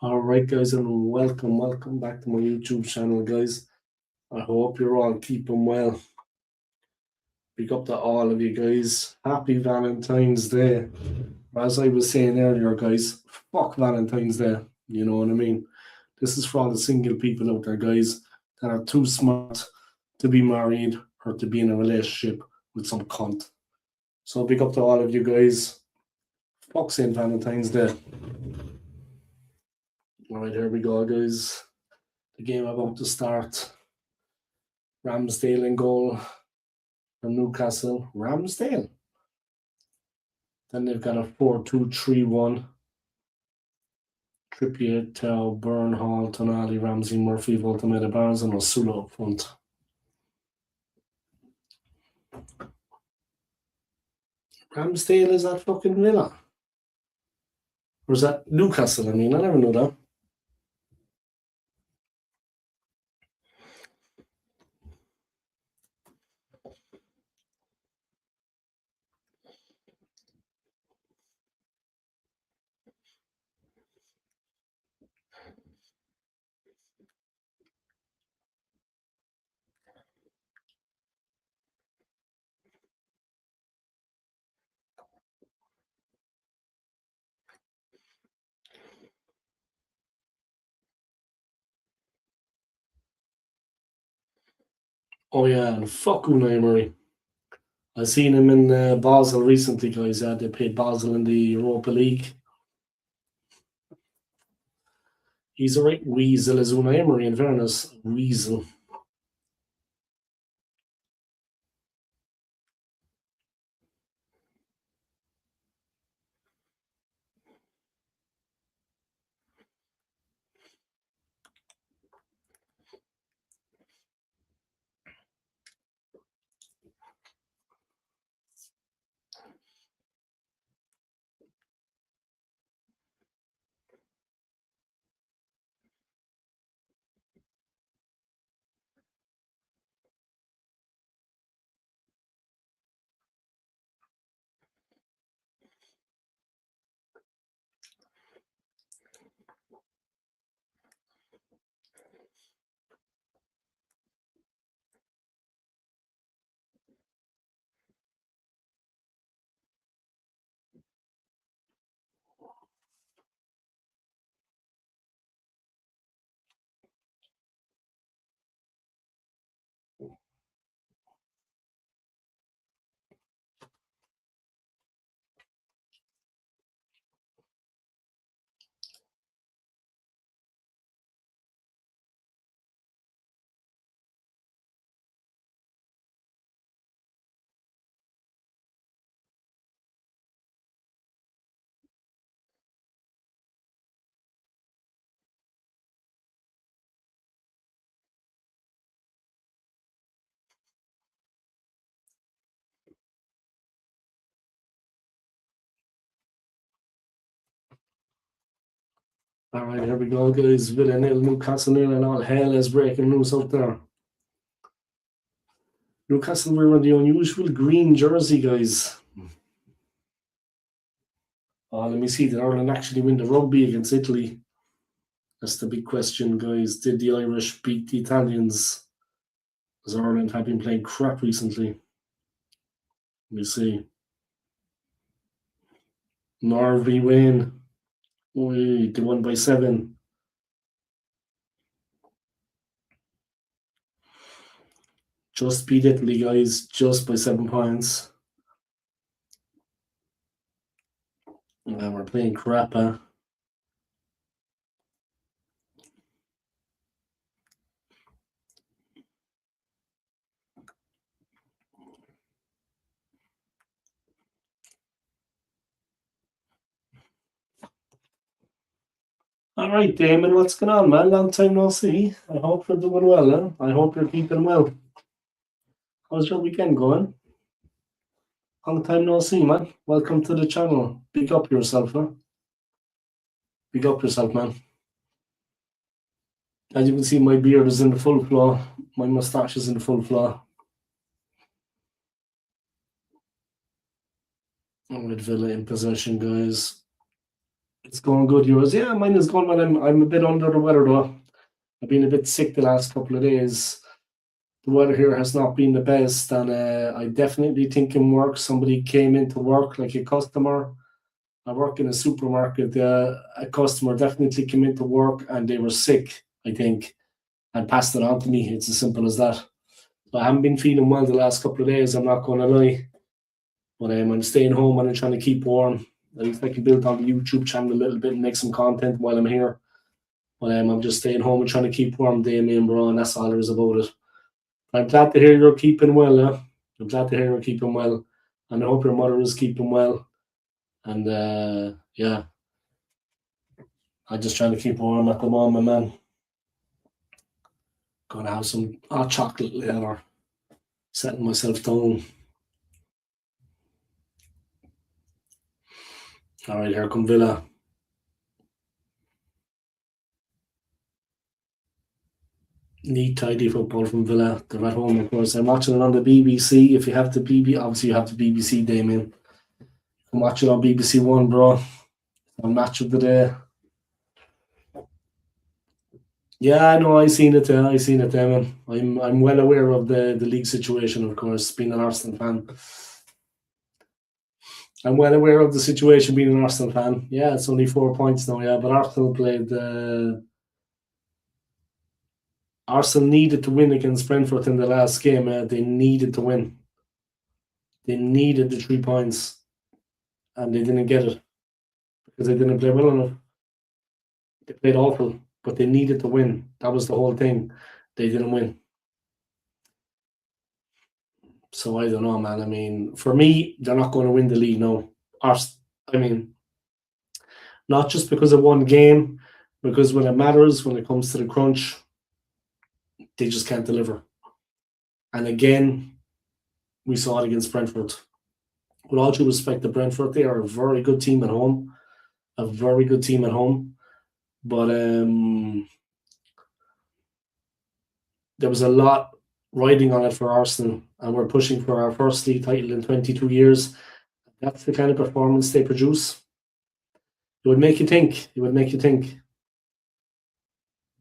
All right, guys, and welcome back to my YouTube channel, guys. I hope you're all keeping well. Big up to all of you guys. Happy Valentine's Day. As I was saying earlier, guys, fuck Valentine's Day. You know what I mean? This is for all the single people out there, guys, that are too smart to be married or to be in a relationship with some cunt. So big up to all of you guys. Fuck St. Valentine's Day. All right, here we go, guys. The game about to start. Ramsdale in goal from Newcastle. Ramsdale. Then they've got a 4-2-3-1. Trippier, Tao, Byrne, Hall, Tonali, Ramsey, Murphy, Voltameda, Barnes, and Osula up front. Ramsdale is that fucking Villa? Or is that Newcastle? I mean, I never know that. Oh yeah, and fuck Unai Emery. I seen him in Basel recently, guys. Yeah, they played Basel in the Europa League. He's a right weasel as Unai Emery, in fairness. Weasel. All right, here we go, guys. Villa nil, Newcastle nil, and all hell is breaking loose out there. Newcastle wearing the unusual green jersey, guys. Let me see. Did Ireland actually win the rugby against Italy? That's the big question, guys. Did the Irish beat the Italians? Because Ireland have been playing crap recently. Let me see. Norway win. They won by 7. Just beat Italy, guys. Just by 7 points. And we're playing crap, huh? All right, Damon, what's going on, man? Long time no see. I hope you're doing well, huh? I hope you're keeping well. How's your weekend going? Long time no see, man. Welcome to the channel. Big up yourself, huh? Big up yourself, man. As you can see, my beard is in the full flow. My mustache is in the full flow. I'm with Villa in possession, guys. It's going good, yours. Yeah, mine is going well. I'm a bit under the weather though. I've been a bit sick the last couple of days. The weather here has not been the best, and I definitely think in work somebody came into work like a customer. I work in a supermarket. A customer definitely came into work and they were sick, I think, and passed it on to me. It's as simple as that. So I haven't been feeling well the last couple of days. I'm not going to lie, but I'm staying home and I'm trying to keep warm. At least I can build on the YouTube channel a little bit and make some content while I'm here. But I'm just staying home and trying to keep warm, Damien, bro, and that's all there is about it. I'm glad to hear you're keeping well. I'm glad to hear you're keeping well, and I hope your mother is keeping well. And yeah, I'm just trying to keep warm at the moment, man. Gonna have some hot chocolate later. Setting myself down. All right, here come Villa. Neat, tidy football from Villa. They're at home, of course. I'm watching it on the BBC. If you have the BBC, obviously you have the BBC, Damien. I'm watching on BBC One, bro. On Match of the Day. Yeah, I know. I seen it. I seen it, man. I'm well aware of the league situation, of course. Being an Arsenal fan, I'm well aware of the situation. Being an Arsenal fan, yeah, it's only 4 points now. Yeah, but Arsenal played. Arsenal needed to win against Brentford in the last game. They needed to win. They needed the 3 points, and they didn't get it because they didn't play well enough. They played awful, but they needed to win. That was the whole thing. They didn't win. So I don't know, man. I mean, for me, they're not going to win the league now. I mean, not just because of one game, because when it matters, when it comes to the crunch, they just can't deliver. And again, we saw it against Brentford. With all due respect to Brentford, they are a very good team at home. A very good team at home. But there was a lot riding on it for Arsenal, and we're pushing for our first league title in 22 years. That's the kind of performance they produce. It would make you think. It would make you think.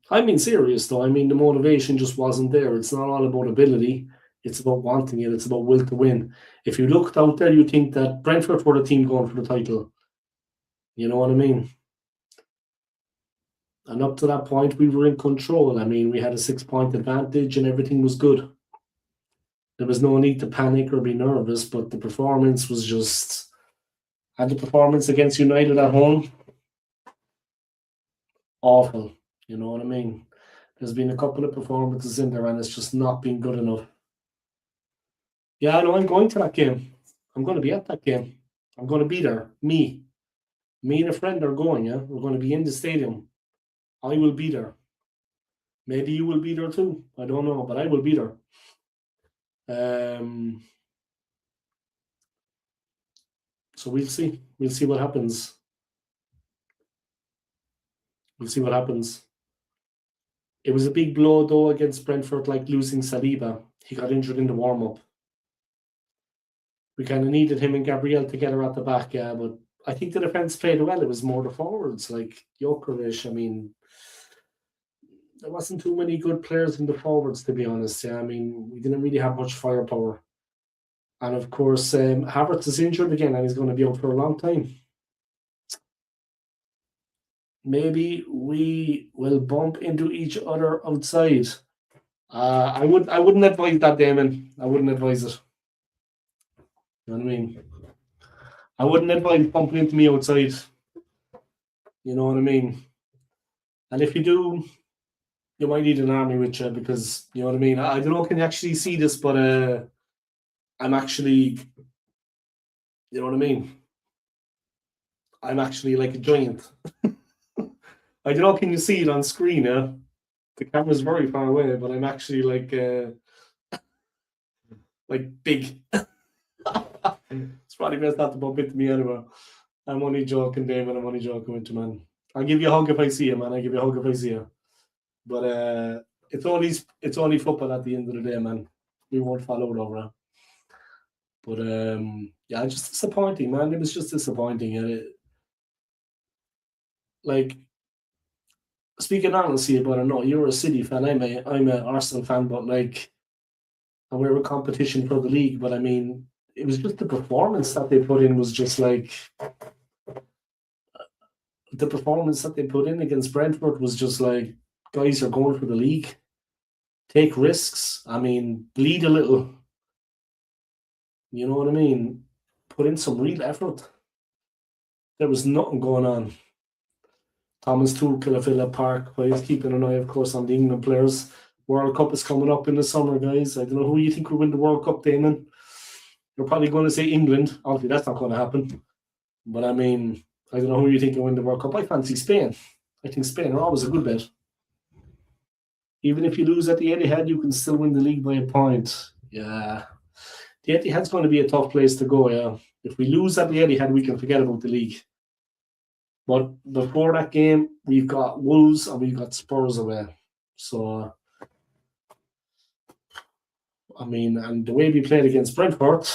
I mean, serious though. I mean, the motivation just wasn't there. It's not all about ability. It's about wanting it. It's about will to win. If you looked out there, you think that Brentford were the team going for the title. You know what I mean? And up to that point, we were in control. I mean, we had a 6 point advantage and everything was good. There was no need to panic or be nervous, but the performance was just. And the performance against United at home, awful. You know what I mean? There's been a couple of performances in there and it's just not been good enough. Yeah, I know I'm going to that game. I'm going to be at that game. I'm going to be there. Me and a friend are going, yeah? We're going to be in the stadium. I will be there. Maybe you will be there too. I don't know, but I will be there. So we'll see. We'll see what happens. We'll see what happens. It was a big blow, though, against Brentford, like losing Saliba. He got injured in the warm-up. We kind of needed him and Gabriel together at the back, yeah, but I think the defence played well. It was more the forwards, like Jokovic. I mean, there wasn't too many good players in the forwards, to be honest. Yeah, I mean, we didn't really have much firepower. And of course, Havertz is injured again and he's going to be out for a long time. Maybe we will bump into each other outside. I wouldn't advise that, Damon. I wouldn't advise it. You know what I mean? I wouldn't advise bumping into me outside. You know what I mean? And if you do, you might need an army with you because, you know what I mean? I don't know, can you actually see this, but I'm actually, you know what I mean? I'm actually like a giant. I don't know, can you see it on screen? Yeah? The camera's very far away, but I'm actually like big. It's probably best not to bump into me anyway. I'm only joking, David. I'm only joking with you, man. I'll give you a hug if I see you, man. I'll give you a hug if I see you. But it's only football at the end of the day, man. We won't follow it over. But yeah, just disappointing, man. It was just disappointing. like, speaking honestly about it, no, you're a City fan. I'm a Arsenal fan, but like, and we're a competition for the league. But I mean, it was just the performance that they put in was just like the performance that they put in against Brentford was just like, guys are going for the league, take risks. I mean, bleed a little. You know what I mean? Put in some real effort. There was nothing going on. Thomas Tuchel at Villa Park, but he's keeping an eye, of course, on the England players. World Cup is coming up in the summer, guys. I don't know who you think will win the World Cup, Damon. You're probably going to say England. Obviously, that's not going to happen. But I mean, I don't know who you think will win the World Cup. I fancy Spain. I think Spain are always a good bet. Even if you lose at the Etihad, you can still win the league by a point. Yeah. The Etihad's going to be a tough place to go, yeah. If we lose at the Etihad, we can forget about the league. But before that game, we've got Wolves and we've got Spurs away. So, I mean, and the way we played against Brentford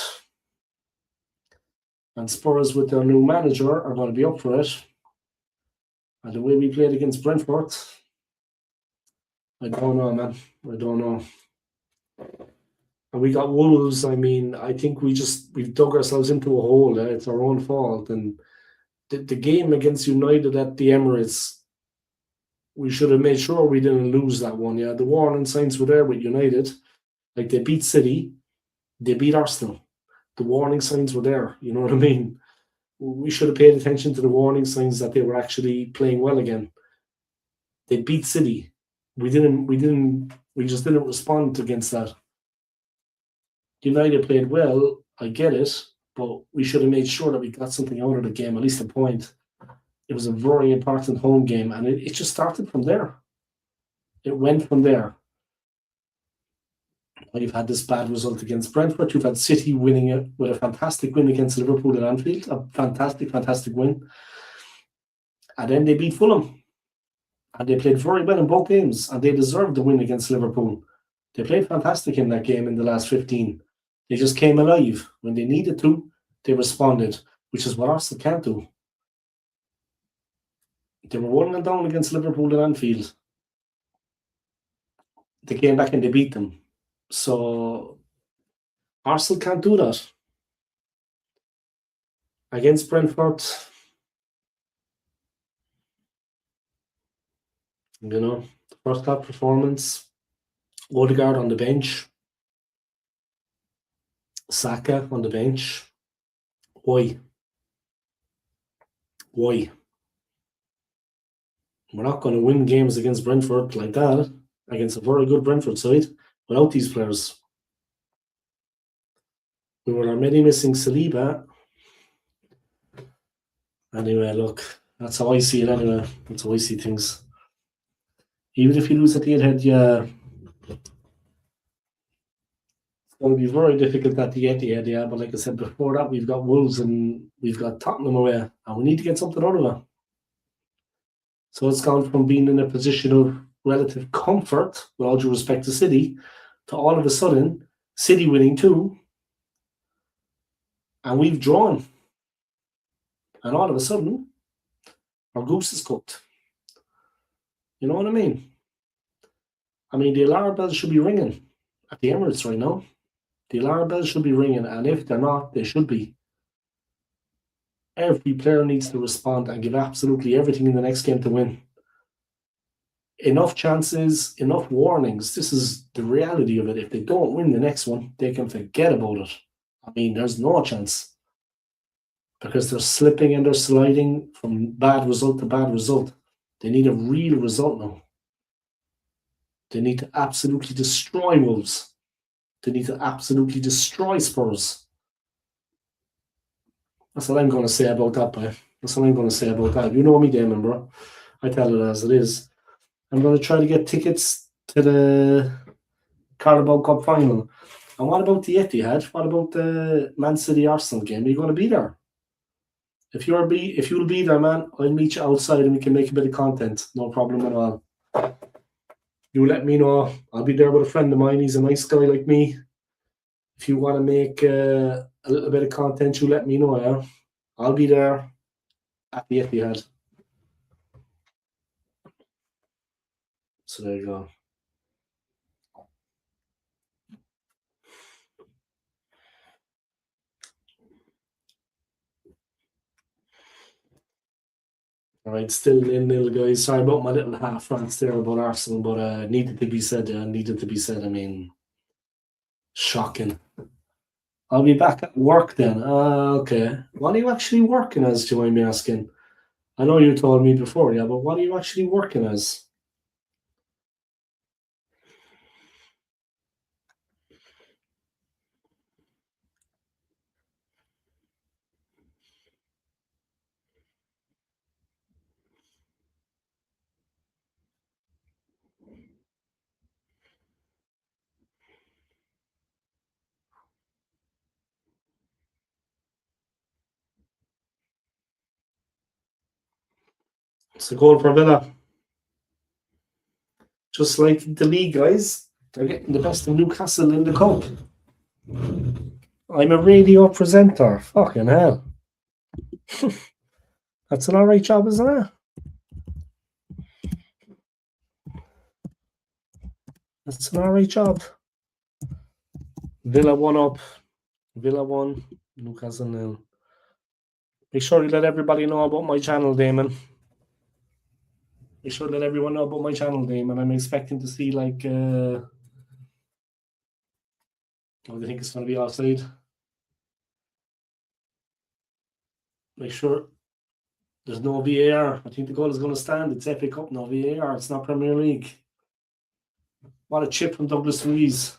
and Spurs with their new manager are going to be up for it. And the way we played against Brentford, I don't know, man. I don't know. And we got Wolves. I mean, I think we've dug ourselves into a hole. It's our own fault. And the game against United at the Emirates, we should have made sure we didn't lose that one. Yeah, the warning signs were there with United. Like, they beat City, they beat Arsenal. The warning signs were there. You know what I mean? We should have paid attention to the warning signs that they were actually playing well again. They beat City. We just didn't respond against that. United played well, I get it, but we should have made sure that we got something out of the game, at least a point. It was a very important home game, and it just started from there. It went from there. You've had this bad result against Brentford. You've had City winning it with a fantastic win against Liverpool at Anfield. A fantastic, fantastic win. And then they beat Fulham. And they played very well in both games, and they deserved the win against Liverpool. They played fantastic in that game in the last 15. They just came alive. When they needed to, they responded, which is what Arsenal can't do. They were 1-0 down against Liverpool at Anfield. They came back and they beat them. So Arsenal can't do that. Against Brentford, you know, first half performance, Odegaard on the bench, Saka on the bench. Why? We're not going to win games against Brentford like that, against a very good Brentford side, without these players. We were already missing Saliba. Anyway, look, that's how I see it anyway. That's how I see things. Even if you lose at the Etihad, yeah, it's going to be very difficult at the Etihad, yeah. But like I said before that, we've got Wolves and we've got Tottenham away, and we need to get something out of it. So it's gone from being in a position of relative comfort, with all due respect to City, to all of a sudden City winning 2, and we've drawn. And all of a sudden, our goose is cooked. You know what I mean? I mean, the alarm bells should be ringing at the Emirates right now. The alarm bells should be ringing, and if they're not, they should be. Every player needs to respond and give absolutely everything in the next game to win. Enough chances, enough warnings. This is the reality of it. If they don't win the next one, they can forget about it. I mean, there's no chance. Because they're slipping and they're sliding from bad result to bad result. They need a real result now. They need to absolutely destroy Wolves. They need to absolutely destroy Spurs. That's what I'm going to say about that, boy. That's what I'm going to say about that. You know me, Damon, bro. I tell it as it is. I'm going to try to get tickets to the Carabao Cup final. And what about the Etihad? What about the Man City Arsenal game? Are you going to be there? If you'll be there, man, I'll meet you outside and we can make a bit of content. No problem at all. You let me know. I'll be there with a friend of mine. He's a nice guy like me. If you want to make a little bit of content, you let me know, yeah? I'll be there at the Etihad. So there you go. All right, still 0-0, guys. Sorry about my little half rants there about Arsenal, but needed to be said. Needed to be said. I mean, shocking. I'll be back at work then. Okay. What are you actually working as, do you mind me asking? I know you told me before, yeah, but what are you actually working as? It's a goal for Villa. Just like the league, guys. They're getting the best of Newcastle in the cup. I'm a radio presenter. Fucking hell. That's an alright job, isn't it? That's an alright job. Villa 1 up. Villa 1. Newcastle 0. Make sure you let everybody know about my channel, Damon. Make sure to let everyone know about my channel, Damon. I'm expecting to see like oh, do you think it's gonna be offside? Make sure there's no VAR. I think the goal is gonna stand. It's FA Cup, no VAR. It's not Premier League. What a chip from Douglas Luiz.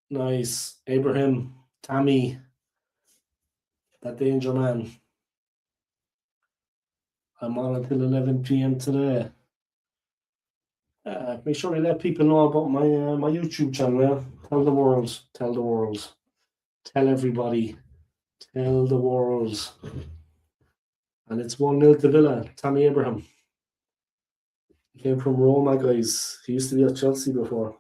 Nice. Abraham, Tammy, that danger man. I'm on until 11 p.m. today. Make sure you let people know about my YouTube channel. Yeah? Tell the world. Tell the world. Tell everybody. Tell the world. And it's 1-0 to Villa. Tammy Abraham. He came from Roma, guys. He used to be at Chelsea before.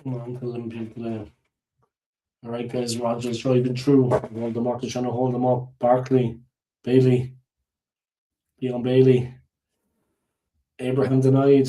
Come on, tell them people there. All right, guys. Rogers driving through. Voldemort trying to hold them up. Barkley. Bailey. Leon Bailey. Abraham denied.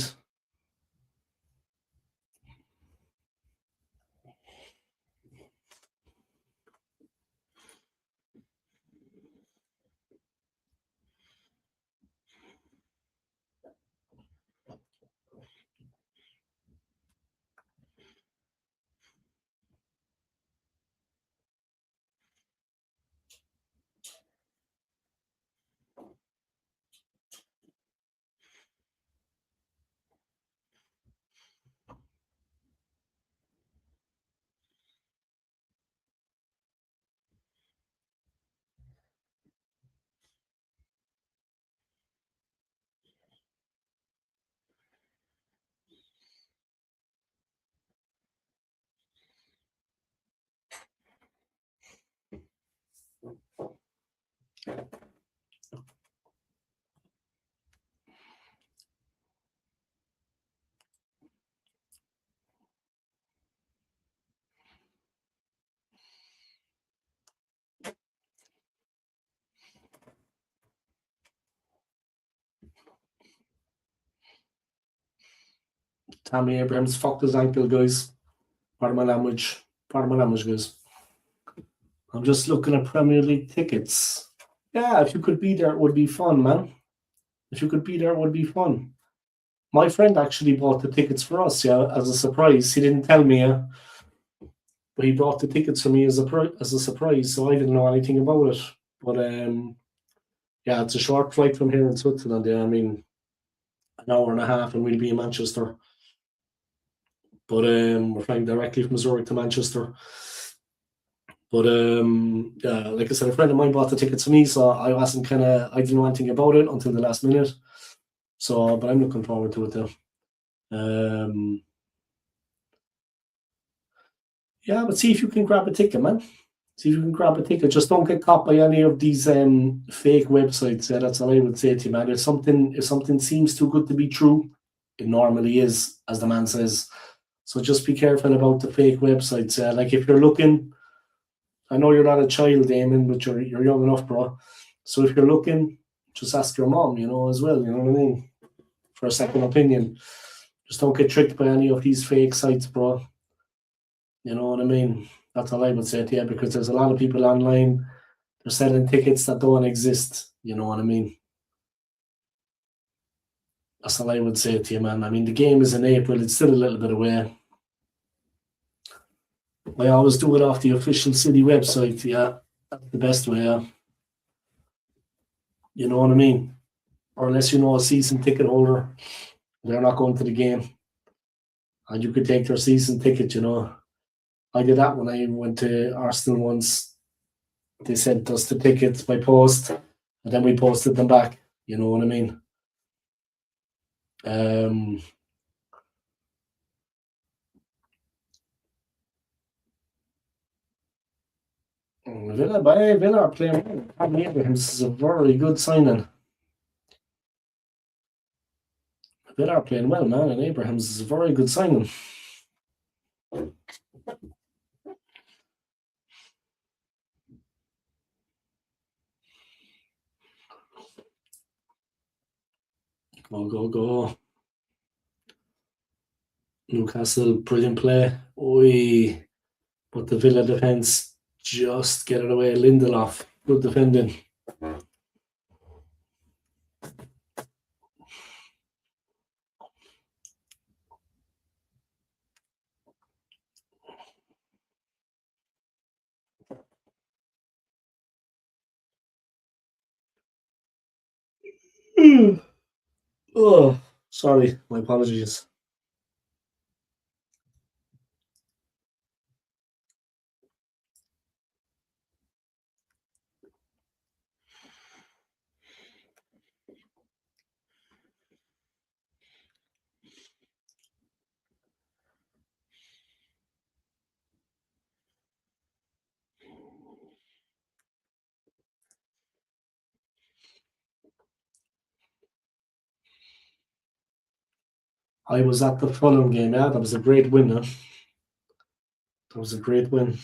Tammy Abrahams fucked his ankle, guys. Pardon my language. Pardon my language, guys. I'm just looking at Premier League tickets. Yeah, if you could be there, it would be fun, man. If you could be there, it would be fun. My friend actually bought the tickets for us, yeah, as a surprise. He didn't tell me, yeah, but he bought the tickets for me as a surprise, so I didn't know anything about it. But yeah, it's a short flight from here in Switzerland. Yeah, I mean, an hour and a half, and we'll be in Manchester. But we're flying directly from Zurich to Manchester. But yeah, like I said, a friend of mine bought the tickets for me, so I didn't know anything about it until the last minute. So, but I'm looking forward to it though. Yeah, but see if you can grab a ticket, man. See if you can grab a ticket. Just don't get caught by any of these fake websites. Yeah, that's all I would say to you, man. If something seems too good to be true, it normally is, as the man says. So just be careful about the fake websites. Like if you're looking, I know you're not a child, Damon, but you're young enough, bro. So if you're looking, just ask your mom, as well. You know what I mean? For a second opinion. Just don't get tricked by any of these fake sites, bro. You know what I mean? That's all I would say to you, because there's a lot of people online, they're selling tickets that don't exist. You know what I mean? That's all I would say to you, man. I mean, the game is in April, it's still a little bit away. I always do it off the official city website, yeah. That's the best way, yeah. You know what I mean? Or unless you know a season ticket holder, they're not going to the game. And you could take their season ticket. I did that when I went to Arsenal once. They sent us the tickets by post, and then we posted them back. You know what I mean? Villa are playing well. Tammy Abrahams is a very good signing. Villa are playing well, man, and Abrahams is a very good signing. Go, go, go. Newcastle, brilliant play. Oi. But the Villa defence just get it away. Lindelof, good defending. Oh, sorry. My apologies. I was at the Fulham game. Yeah, that was a great win. Huh? That was a great win.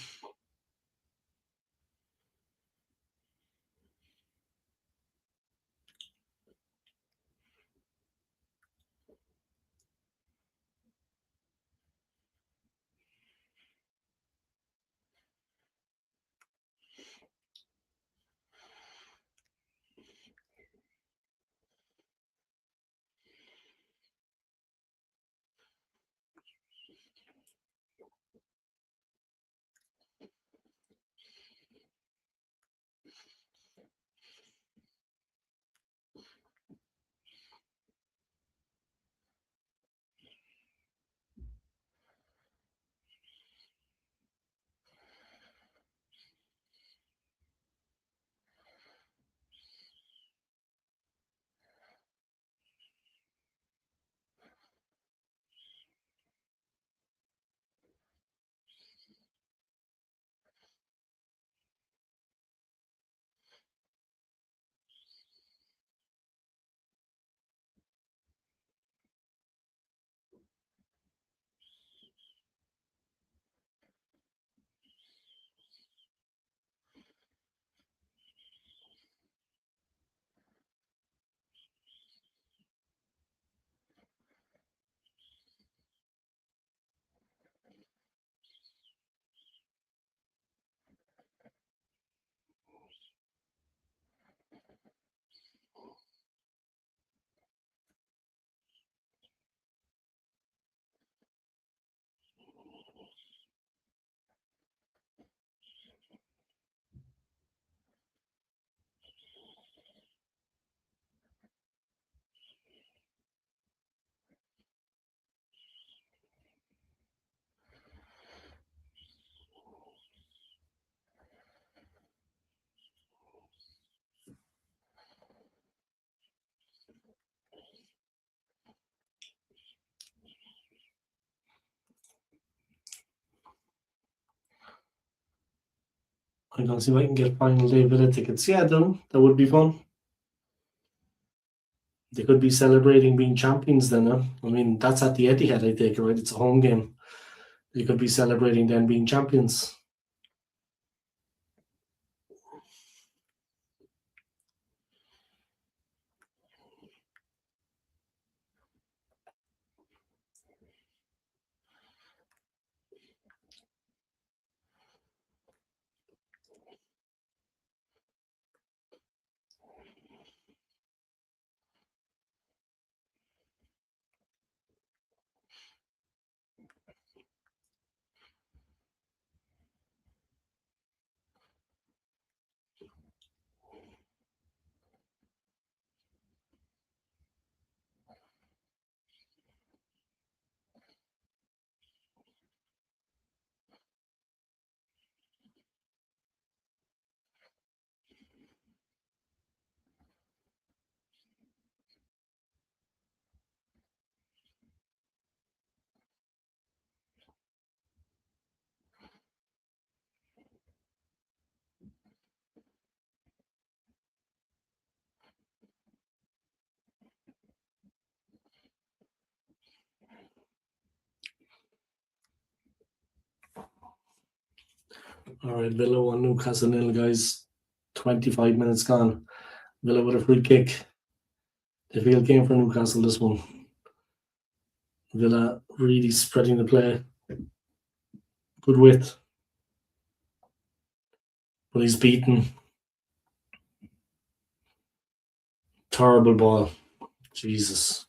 I'm going to see if I can get final day Villa tickets. Yeah, that would be fun. They could be celebrating being champions then. Huh? I mean, that's at the Etihad, I take it, right? It's a home game. They could be celebrating then being champions. All right, Villa 1, Newcastle 0, guys. 25 minutes gone. Villa with a free kick. The field game for Newcastle this one. Villa really spreading the play. Good width. But he's beaten. Terrible ball. Jesus.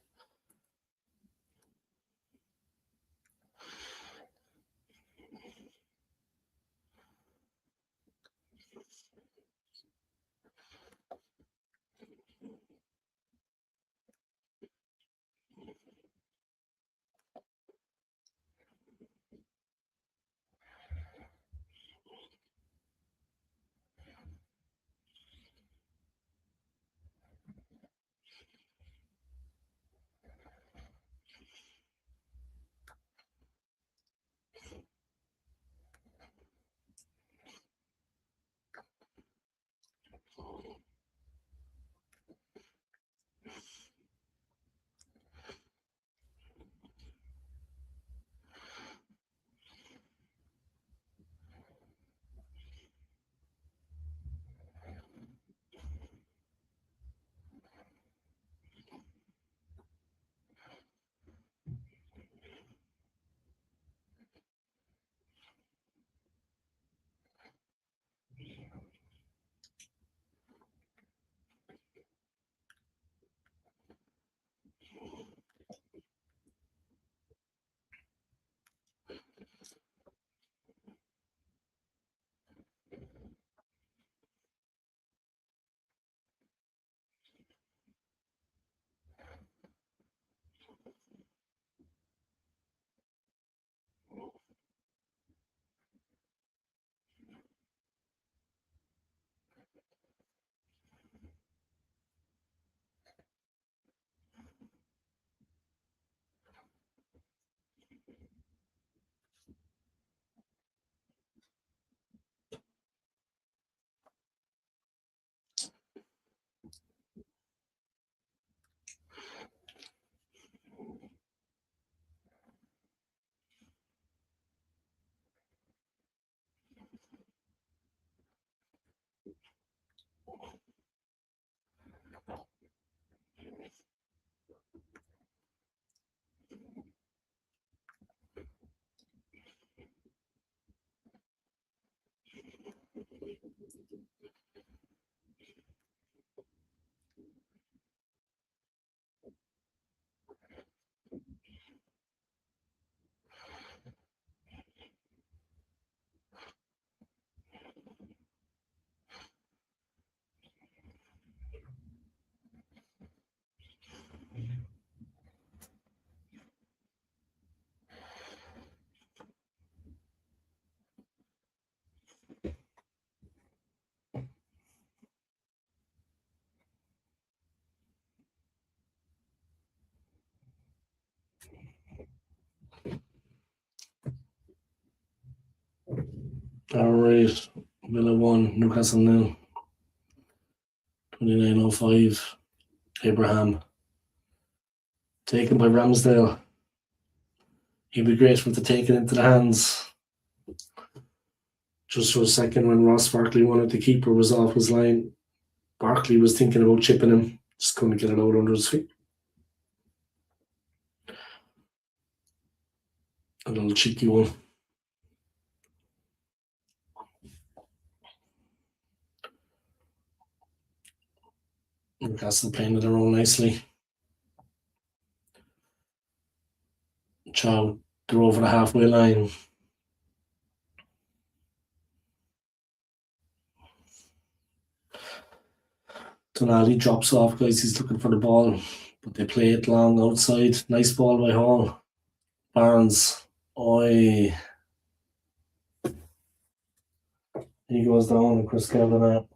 All right. Villa 1, Newcastle 0. 29:05. Abraham. Taken by Ramsdale. He'd be grateful to take it into the hands. Just for a second, when Ross Barkley wanted the keeper was off his line, Barkley was thinking about chipping him. Just couldn't get it out under his feet. A little cheeky one. Newcastle playing it around nicely. Chow, they're over the halfway line. Tonali drops off, guys. He's looking for the ball, but they play it long outside. Nice ball by Hall. Barnes. Oi. He goes down, and Chris Kelvin out.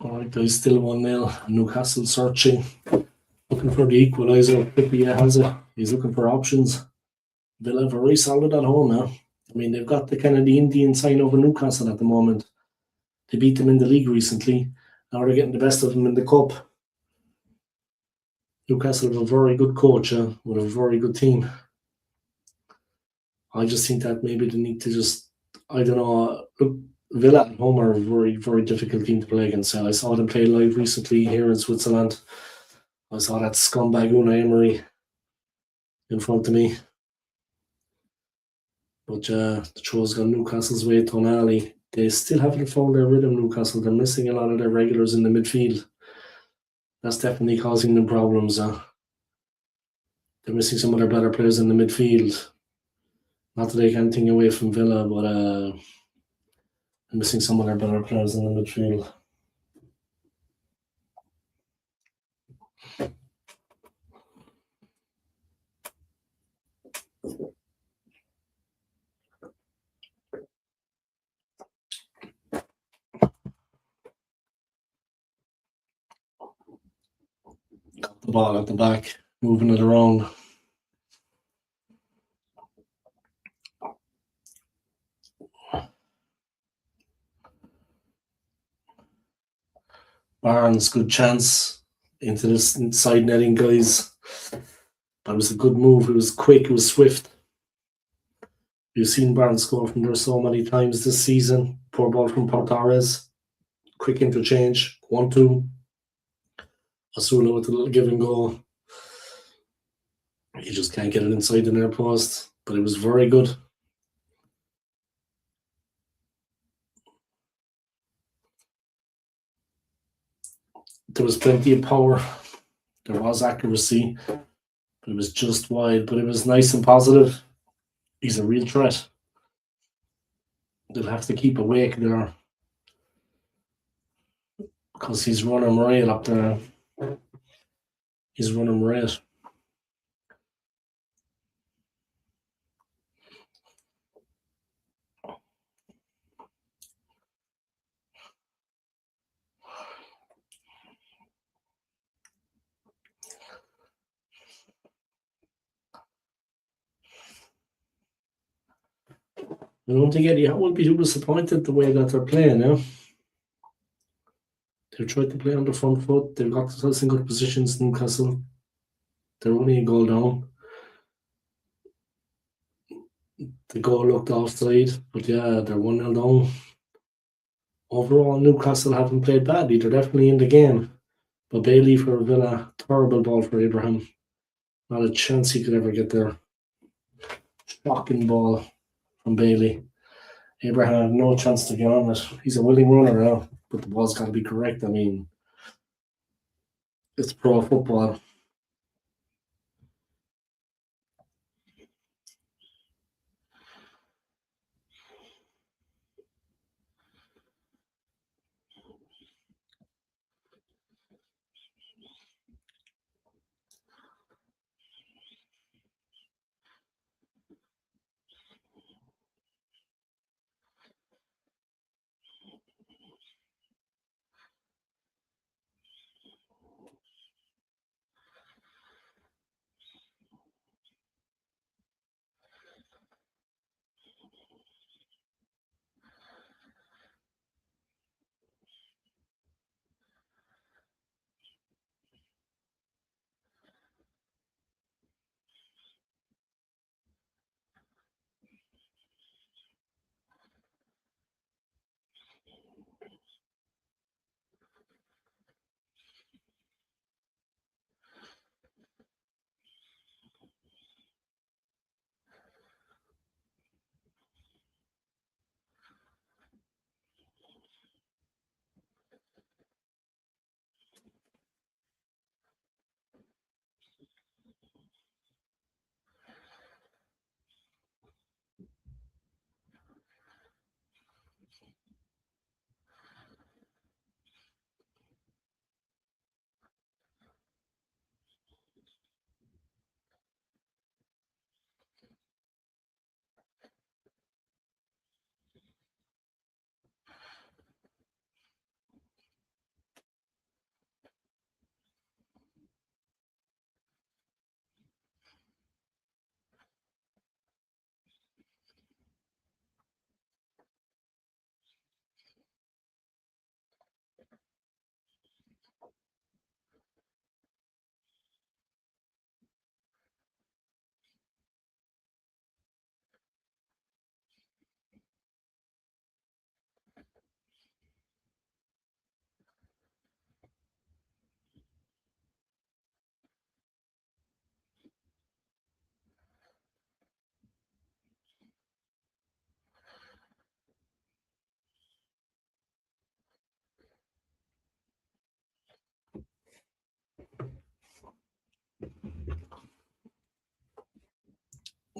All right, guys, still 1-0. Newcastle searching, looking for the equaliser. Trippier has it. He's looking for options. Villa very solid at home now. I mean, they've got the kind of the Indian sign over Newcastle at the moment. They beat them in the league recently. Now they're getting the best of them in the cup. Newcastle have a very good coach with a very good team. I just think that maybe they need to just, I don't know, look, Villa at home are a very, very difficult team to play against. I saw them play live recently here in Switzerland. I saw that scumbag Unai Emery in front of me. But the throw's gone Newcastle's way. Tonali, they still haven't found their rhythm, Newcastle. They're missing a lot of their regulars in the midfield. That's definitely causing them problems. They're missing some of their better players in the midfield. Not to take anything away from Villa, but they're missing some of their better players in the midfield. Got the ball at the back, moving it around. Barnes, good chance into this side netting, guys. That was a good move. It was quick, it was swift. You've seen Barnes score from there so many times this season. Poor ball from Portares. Quick interchange. 1-2. Asuna with a little give and go. He just can't get it inside the near post. But it was very good. There was plenty of power. There was accuracy. But it was just wide. But it was nice and positive. He's a real threat. They'll have to keep awake there because he's running right up there. He's running right. I don't think Eddie will be too disappointed the way that they're playing now. They've tried to play on the front foot. They've got themselves in good positions, Newcastle. They're only a goal down. The goal looked offside, but yeah, they're 1-0 down. Overall, Newcastle haven't played badly. They're definitely in the game. But Bailey for Villa, terrible ball for Abraham. Not a chance he could ever get there. Shocking ball from Bailey. Abraham had no chance to get on it. He's a willing runner now, but the ball's got to be correct. I mean, it's pro football.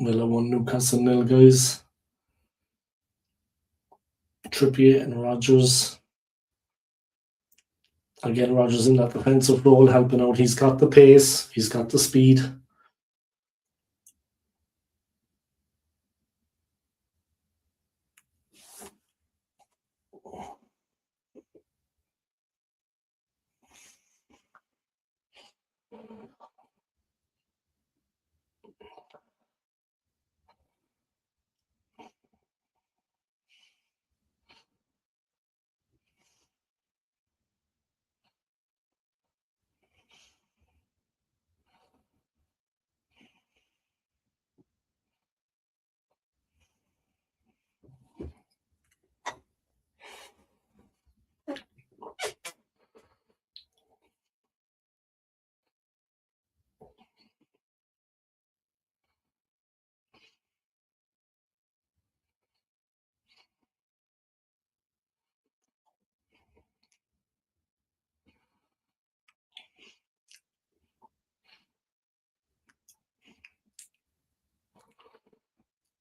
Villa 1, Newcastle 0, guys. Trippier and Rodgers. Again, Rodgers in that defensive role, helping out. He's got the pace. He's got the speed.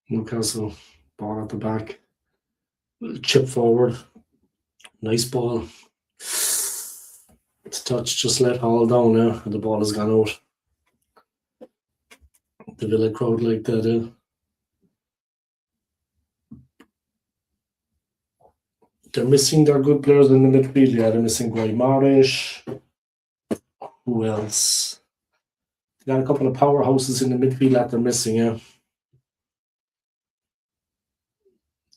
Newcastle, ball at the back, chip forward, nice ball. It's touch, just let all down now, and the ball has gone out. The Villa crowd like that. They're missing their good players in the midfield. Yeah, they're missing Guaymarish. Who else? They got a couple of powerhouses in the midfield that they're missing. Yeah,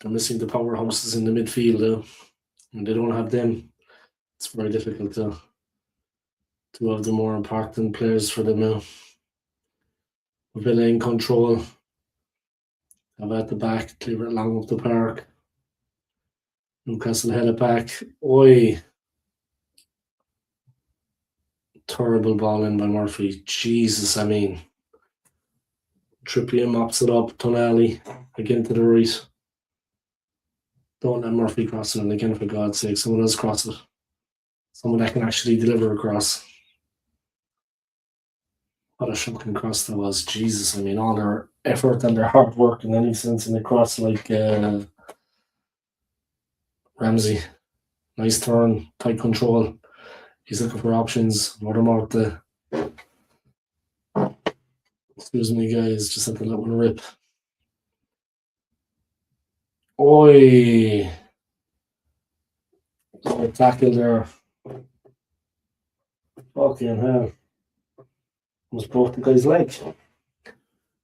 they're missing the powerhouses in the midfield, and they don't have them. It's very difficult to have the more important players for them now. Villa in control. Have at the back, clear it long up the park. Newcastle head it back. Oi. Terrible ball in by Murphy. Jesus, I mean. Trippier mops it up. Tonali again to the right. Don't let Murphy cross it. And again, for God's sake, someone else cross it. Someone that can actually deliver across. What a shocking cross that was. Jesus, I mean, all their effort and their hard work in any sense in the cross, like Ramsey. Nice turn, tight control. He's looking for options. Watermark the. Excuse me, guys. Just had to let one rip. Oi! Tackle there. Fucking hell. Almost broke the guy's leg.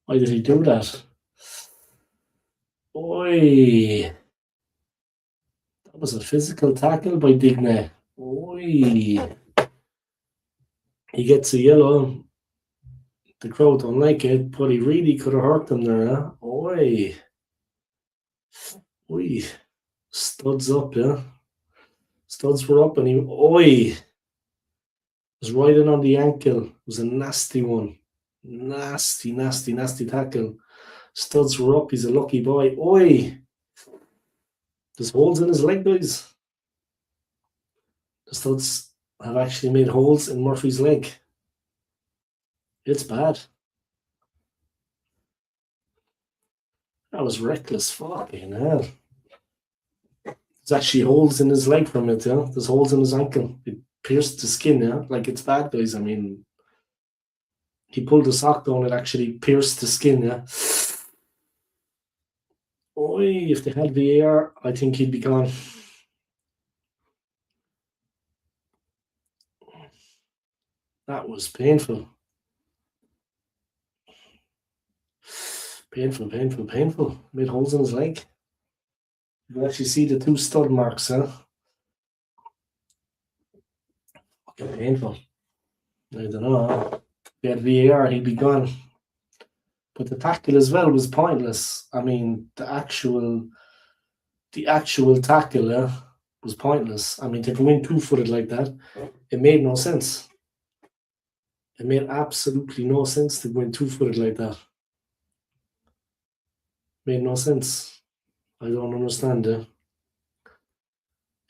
Why did he do that? Oi! That was a physical tackle by Digne. Oi! He gets a yellow. The crowd don't like it, but he really could have hurt them there. Huh? Oi! Oi! Studs up, yeah. Studs were up, and he was right in on the ankle. It was a nasty one. Nasty tackle. Studs were up. He's a lucky boy. Oi! There's holes in his leg, guys. The studs have actually made holes in Murphy's leg. It's bad. That was reckless. Fucking hell. There's actually holes in his leg from it, yeah. There's holes in his ankle. It pierced the skin, yeah. Like, it's bad, guys. I mean, he pulled the sock down. It actually pierced the skin, yeah. Oi, if they had VAR, I think he'd be gone. That was painful. Painful. Made holes in his leg. You can actually see the two stud marks, huh? Fucking painful. I don't know. If he had VAR, he'd be gone. But the tackle as well was pointless. I mean, the actual tackle was pointless. I mean, to go in 2-footed like that, it made no sense. It made absolutely no sense to go in 2-footed like that. Made no sense. I don't understand it.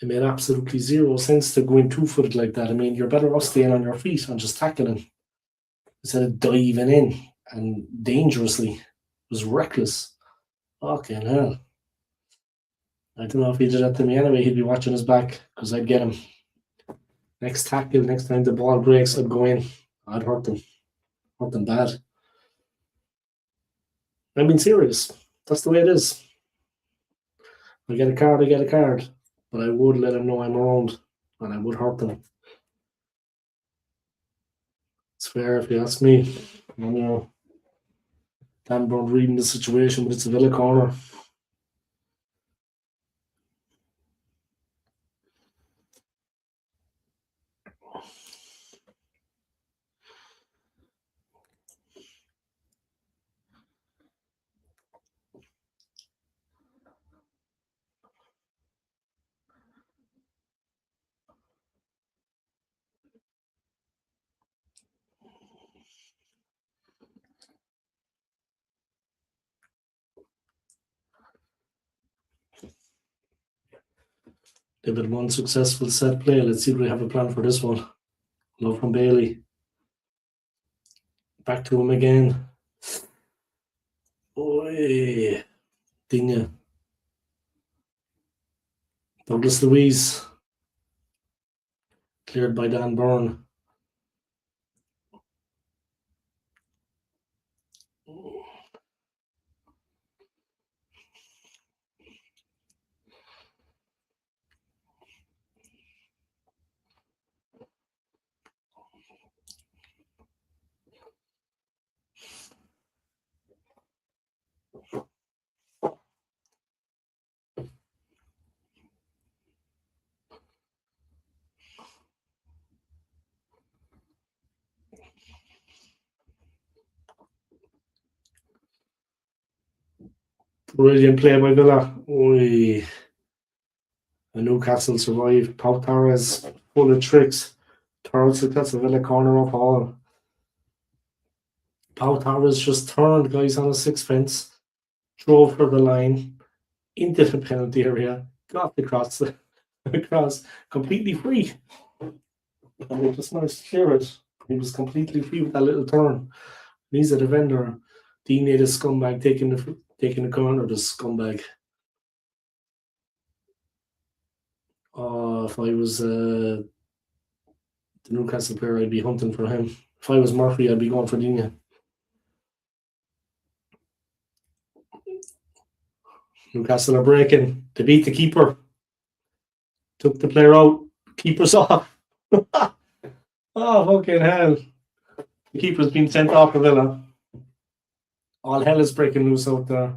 It made absolutely zero sense to go in 2-footed like that. I mean, you're better off staying on your feet and just tackling instead of diving in and dangerously. It was reckless. Fucking hell. I don't know if he did that to me anyway. He'd be watching his back because I'd get him. Next tackle, next time the ball breaks, I'd go in. I'd hurt them. Hurt them bad. I'm being serious. That's the way it is. I get a card. But I would let them know I'm around and I would hurt them. It's fair if you ask me. I know. Dan Burn reading the situation, but it's a Villa corner. They've had one successful set play. Let's see if we have a plan for this one. Love from Bailey. Back to him again. Oi. Oi, Dinge. Douglas Louise, cleared by Dan Byrne. Brilliant play by Villa. Oi. And Newcastle survived. Pau Torres full of tricks. Third successive Villa corner up all. Pau Torres just turned guys on a sixpence, drove for the line, into the penalty area, got the cross across, completely free. And it was nice to clear it. He was completely free with that little turn. He's a defender. Dean a scumbag taking the corner, the scumbag. If I was the Newcastle player, I'd be hunting for him. If I was Murphy, I'd be going for Dina. Newcastle are breaking. They beat the keeper. Took the player out. Keeper's off. Oh, fucking hell. The keeper's been sent off for Villa. All hell is breaking loose out there.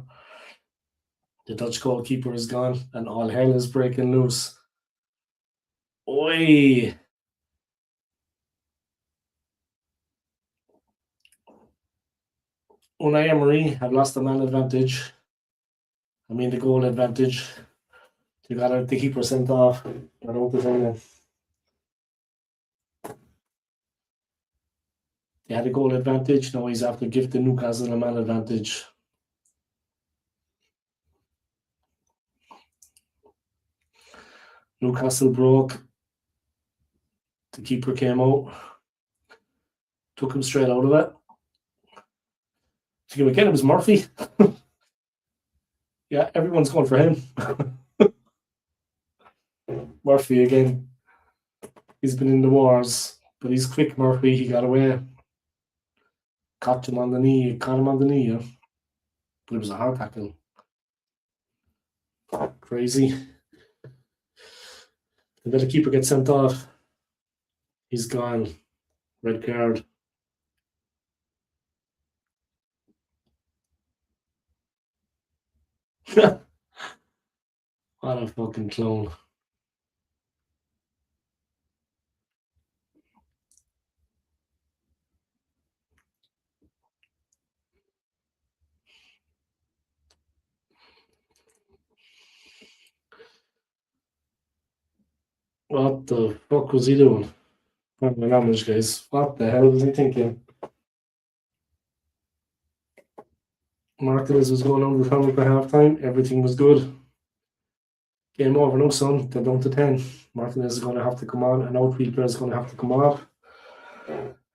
The Dutch goalkeeper is gone, and all hell is breaking loose. Oi! Unai Emery have lost the man advantage. I mean the goal advantage. They got the keeper sent off. I don't know. They had a goal advantage. Now he's after gifting Newcastle a man advantage. Newcastle broke. The keeper came out. Took him straight out of it. So again, it was Murphy. Yeah, everyone's going for him. Murphy again. He's been in the wars, but he's quick, Murphy. He got away. Caught him on the knee. Caught him on the knee, yeah. But it was a hard tackle. Crazy. The little keeper gets sent off. He's gone. Red card. What a fucking clown. What the fuck was he doing? Oh my gosh, guys. What the hell was he thinking? Martinez was going over the for half time. Everything was good. Game over, no son. They're down to 10. Martinez is going to have to come on. An outfield player is going to have to come off.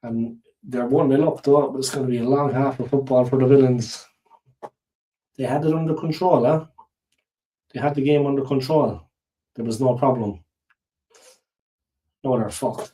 And they're 1-0 up, though. But it's going to be a long half of football for the Villains. They had it under control, huh? They had the game under control. There was no problem. No, they're fucked.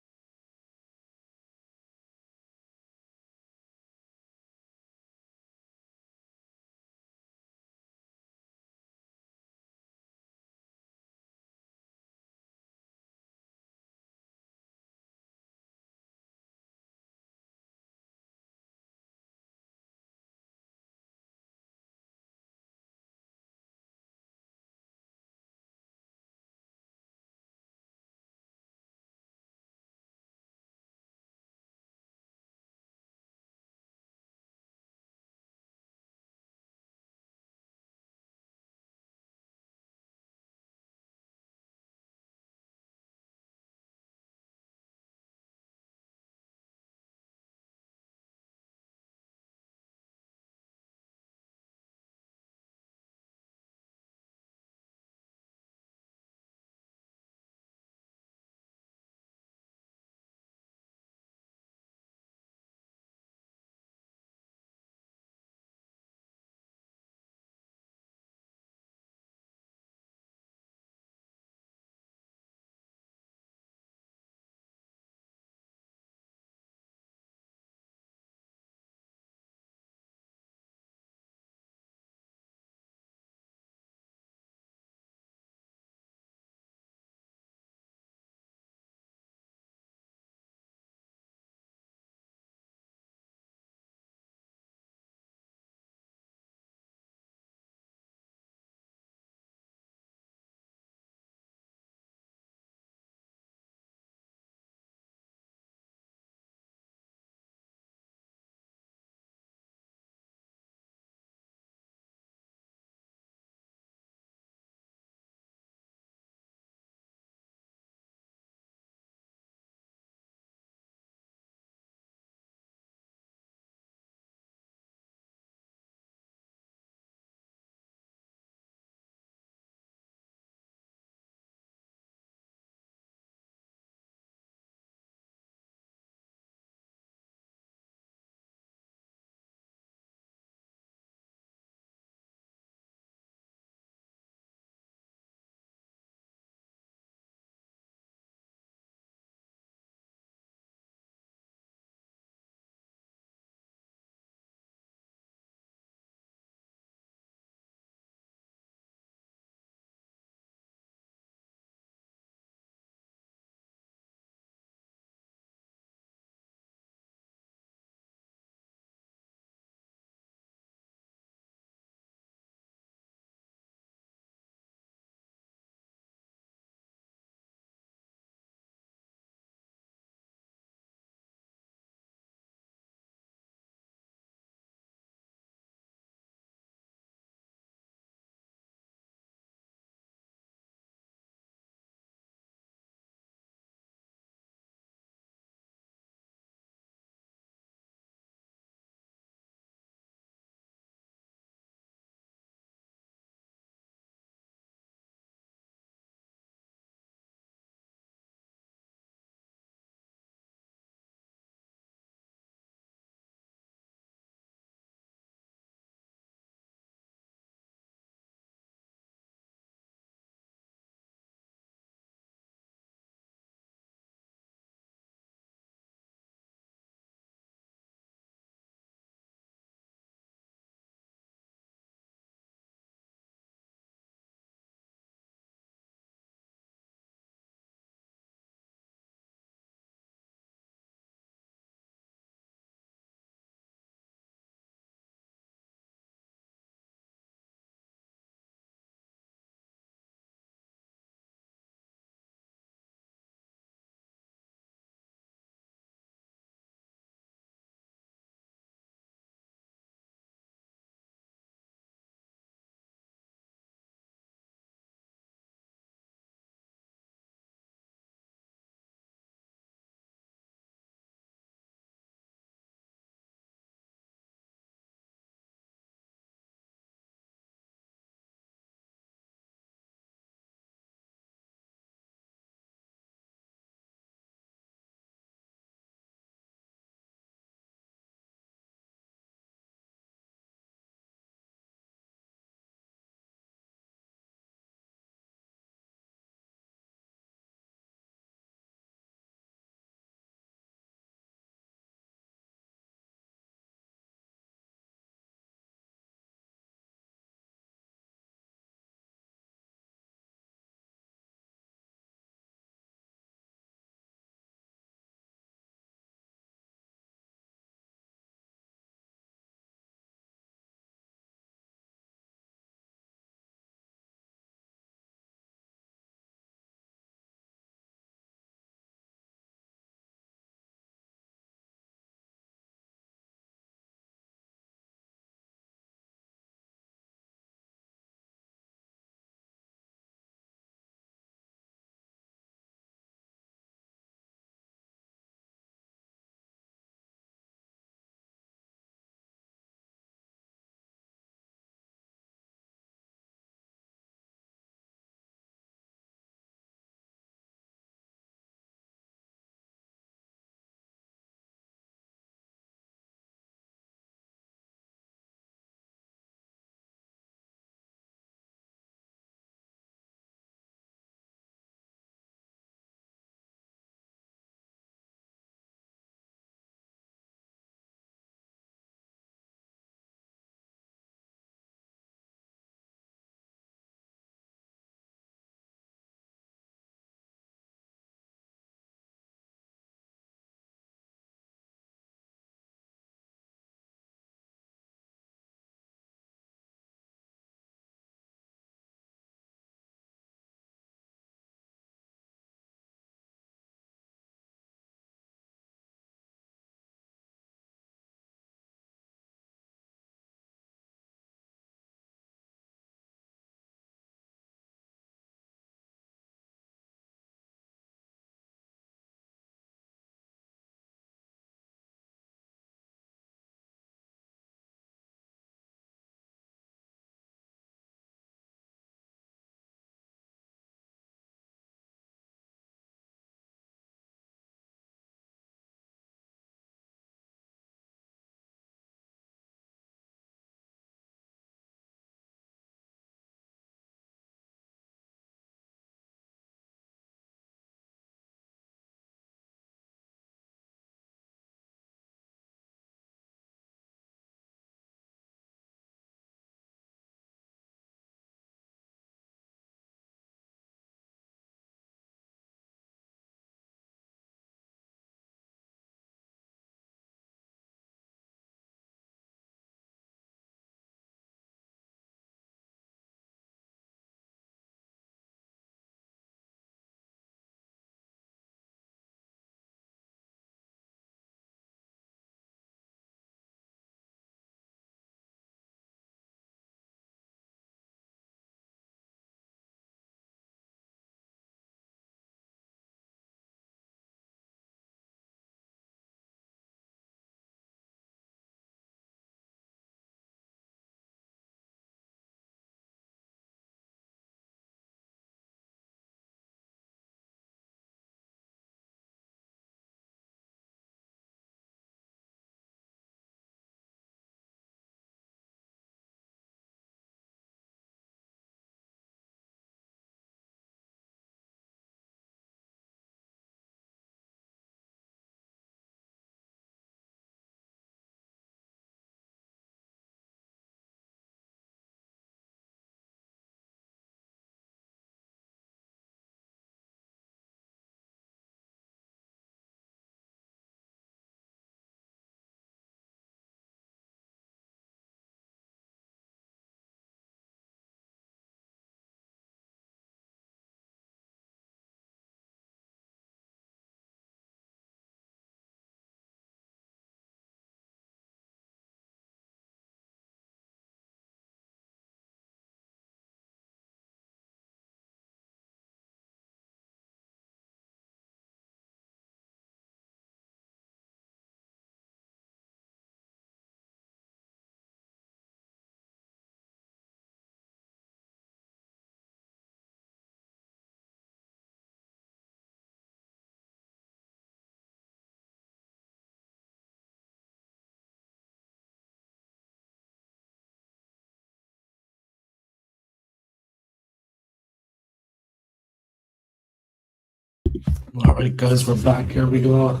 All right, guys, we're back. Here we go.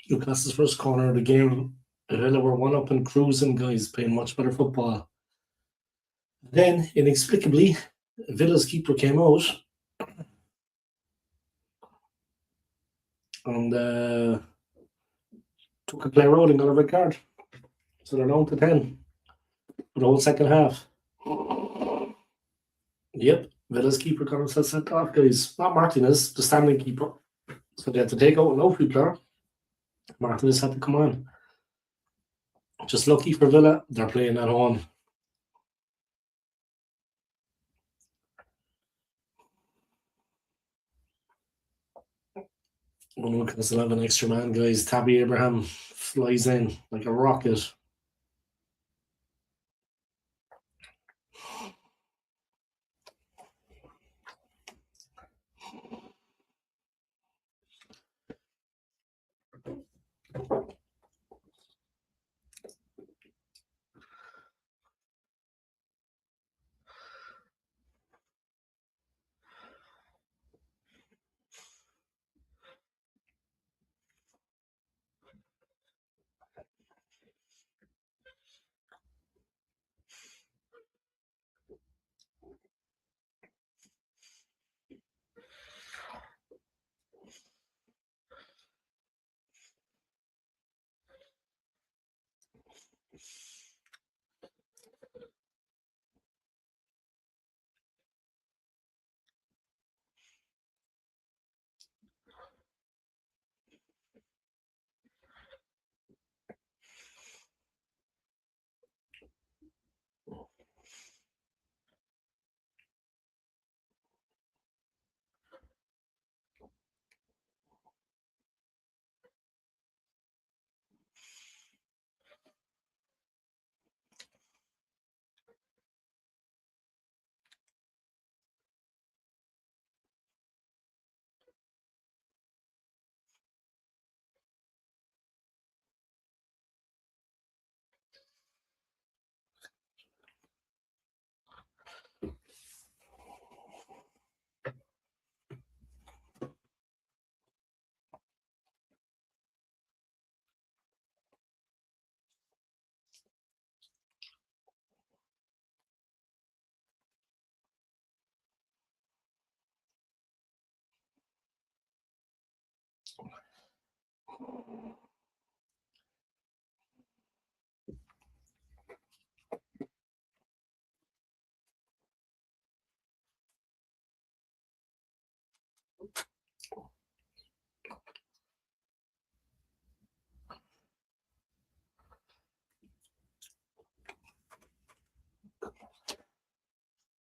Newcastle's first corner of the game. Villa were 1-up and cruising, guys, playing much better football. Then, inexplicably, Villa's keeper came out and took a player out and got a red card. So they're down to 10 for the whole second half. Yep, Villa's keeper got himself sent off, guys. Not Martinez, the standing keeper. So they had to take out an outfield player. Martinez had to come on. Just lucky for Villa, they're playing at home. Newcastle have an extra man, guys. Tabby Abraham flies in like a rocket.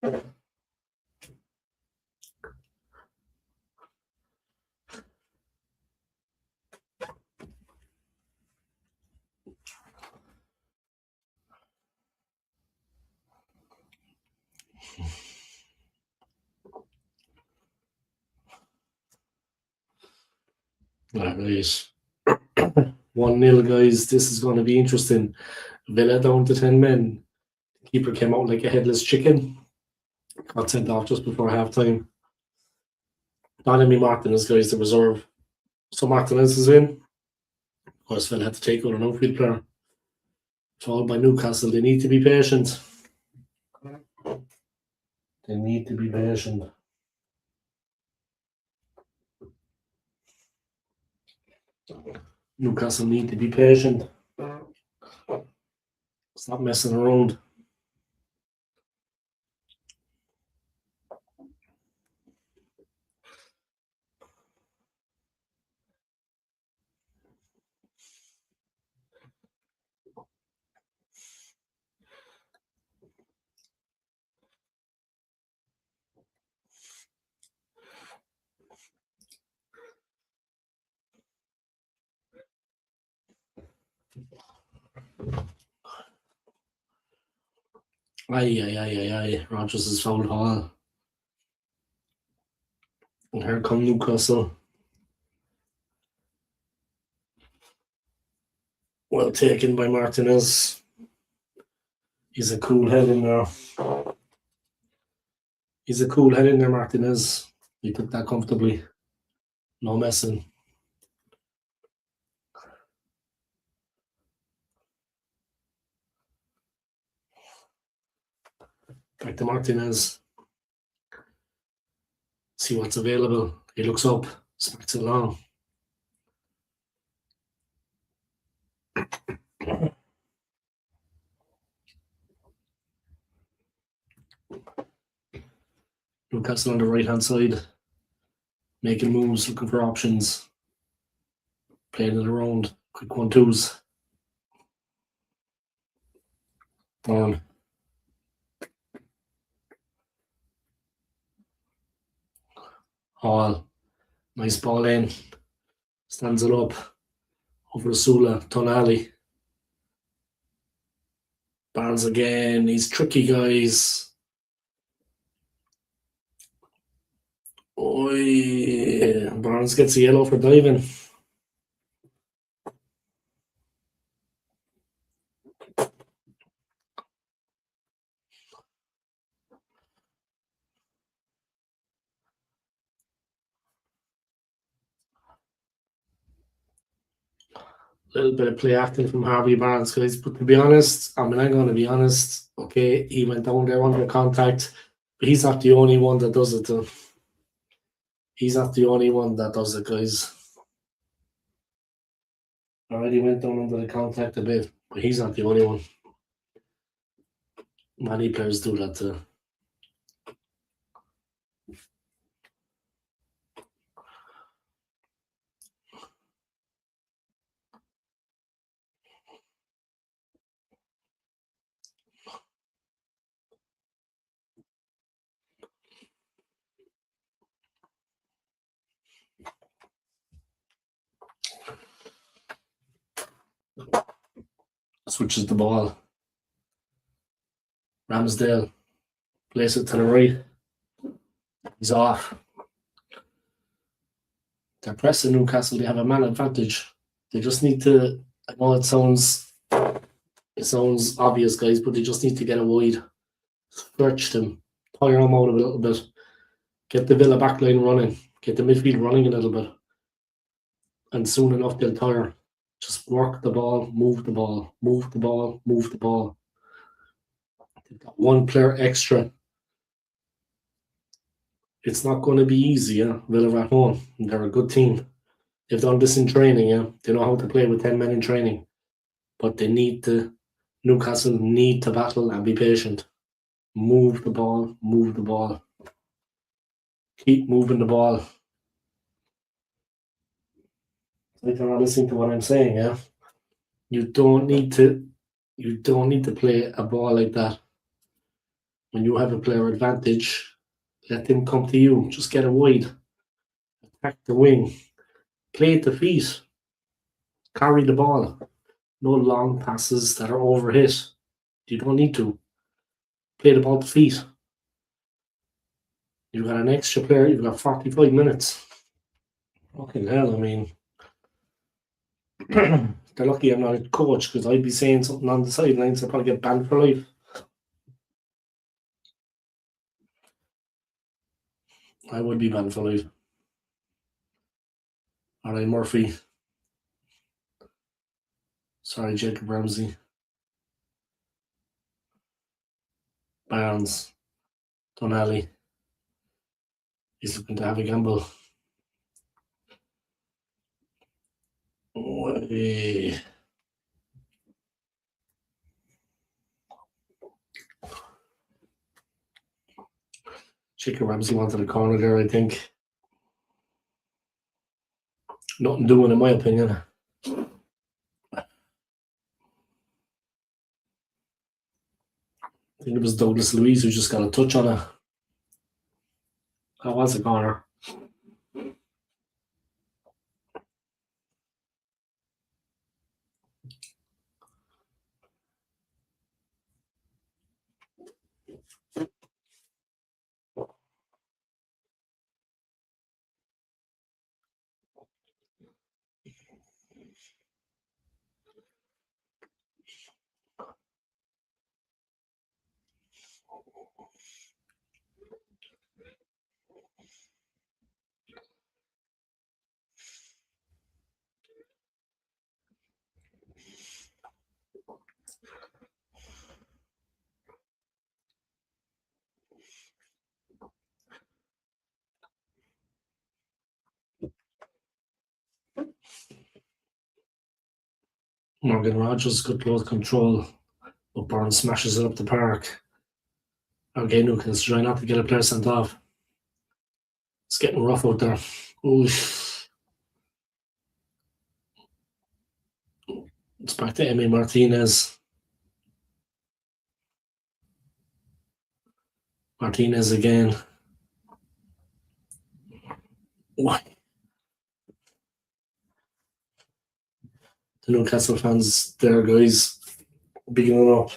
All right. 1-0, guys. This is going to be interesting. Villa down to 10 men. Keeper came out like a headless chicken. Got sent off just before half time. Not only Martinez, guys, the reserve. So Martinez is in. Of course, Villa had to take out an outfield player. Followed by Newcastle. They need to be patient. They need to be patient. Newcastle need to be patient. Stop messing around. Aye. Rodgers is fouled Hall. And here come Newcastle. Well taken by Martinez. He's a cool head in there. Martinez. He took that comfortably. No messing. Back to Martinez. See what's available. He looks up, smacks it long. Newcastle on the right hand side, making moves, looking for options, playing it around, quick 1-2s. On. Hall, nice ball in, stands it up over Sula, Tonali. Barnes again, he's tricky, guys. Oi, Barnes gets a yellow for diving. Little bit of play acting from Harvey Barnes, guys. But to be honest, I'm going to be honest. Okay, he went down there under contact, but he's not the only one that does it. He's not the only one that does it, guys. Already went down under the contact a bit, but he's not the only one. Many players do that too. Switches the ball. Ramsdale plays it to the right. He's off. They're pressing Newcastle. They have a man advantage. They just need to. I know it sounds obvious, guys, but they just need to get it wide, stretch them, tire them out a little bit, get the Villa backline running, get the midfield running a little bit, and soon enough they'll tire. Just work the ball, move the ball, move the ball, move the ball. They've got one player extra. It's not going to be easy, yeah. Villa are at home. They're a good team. They've done this in training, yeah. They know how to play with 10 men in training. But they need to, Newcastle need to battle and be patient. Move the ball, move the ball. Keep moving the ball. Like they're not listening to what I'm saying, yeah. You don't need to play a ball like that. When you have a player advantage, let them come to you. Just get it wide. Attack the wing. Play at the feet. Carry the ball. No long passes that are overhit. You don't need to. Play the ball at the feet. You've got an extra player. You've got 45 minutes. Fucking hell, I mean. They're lucky I'm not a coach because I'd be saying something on the sidelines. I'd probably get banned for life. I would be banned for life. All right, Murphy. Sorry, Jacob Ramsey. Barnes. Tonali. He's looking to have a gamble. Hey. Jacob Ramsey wanted a corner there, I think. Nothing doing, in my opinion. I think it was Douglas Luiz who just got a touch on it. That was a corner. Morgan Rogers got close control, but Burns smashes it up the park. Again, Newcastle try not to get a player sent off. It's getting rough out there. Oof. It's back to Emi Martinez. Martinez again. What? The Newcastle fans there, guys, bigging it up.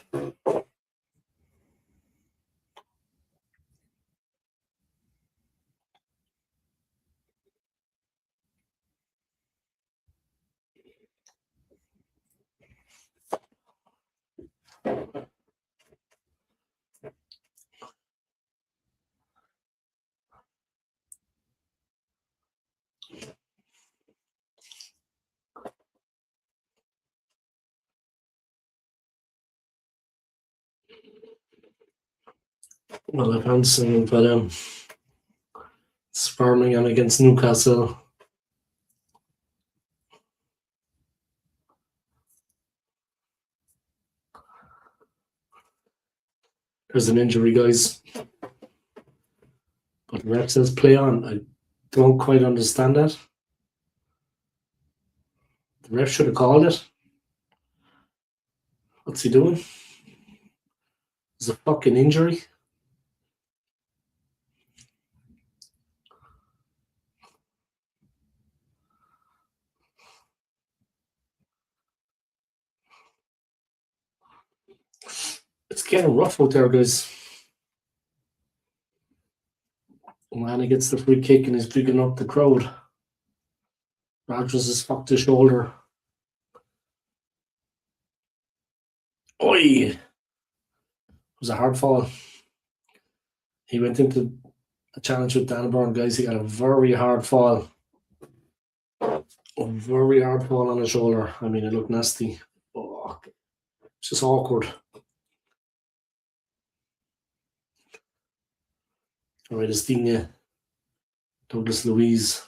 Well, I found something for them. It's Birmingham against Newcastle. There's an injury, guys. But the ref says play on. I don't quite understand that. The ref should have called it. What's he doing? It's a fucking injury. It's getting rough out there, guys. Manny gets the free kick and he's picking up the crowd. Rogers has fucked his shoulder. Oi! It was a hard fall. He went into a challenge with Dan Byrne, guys. He got a very hard fall. A very hard fall on his shoulder. I mean, it looked nasty. Oh, it's just awkward. All right, Estina, Douglas Louise.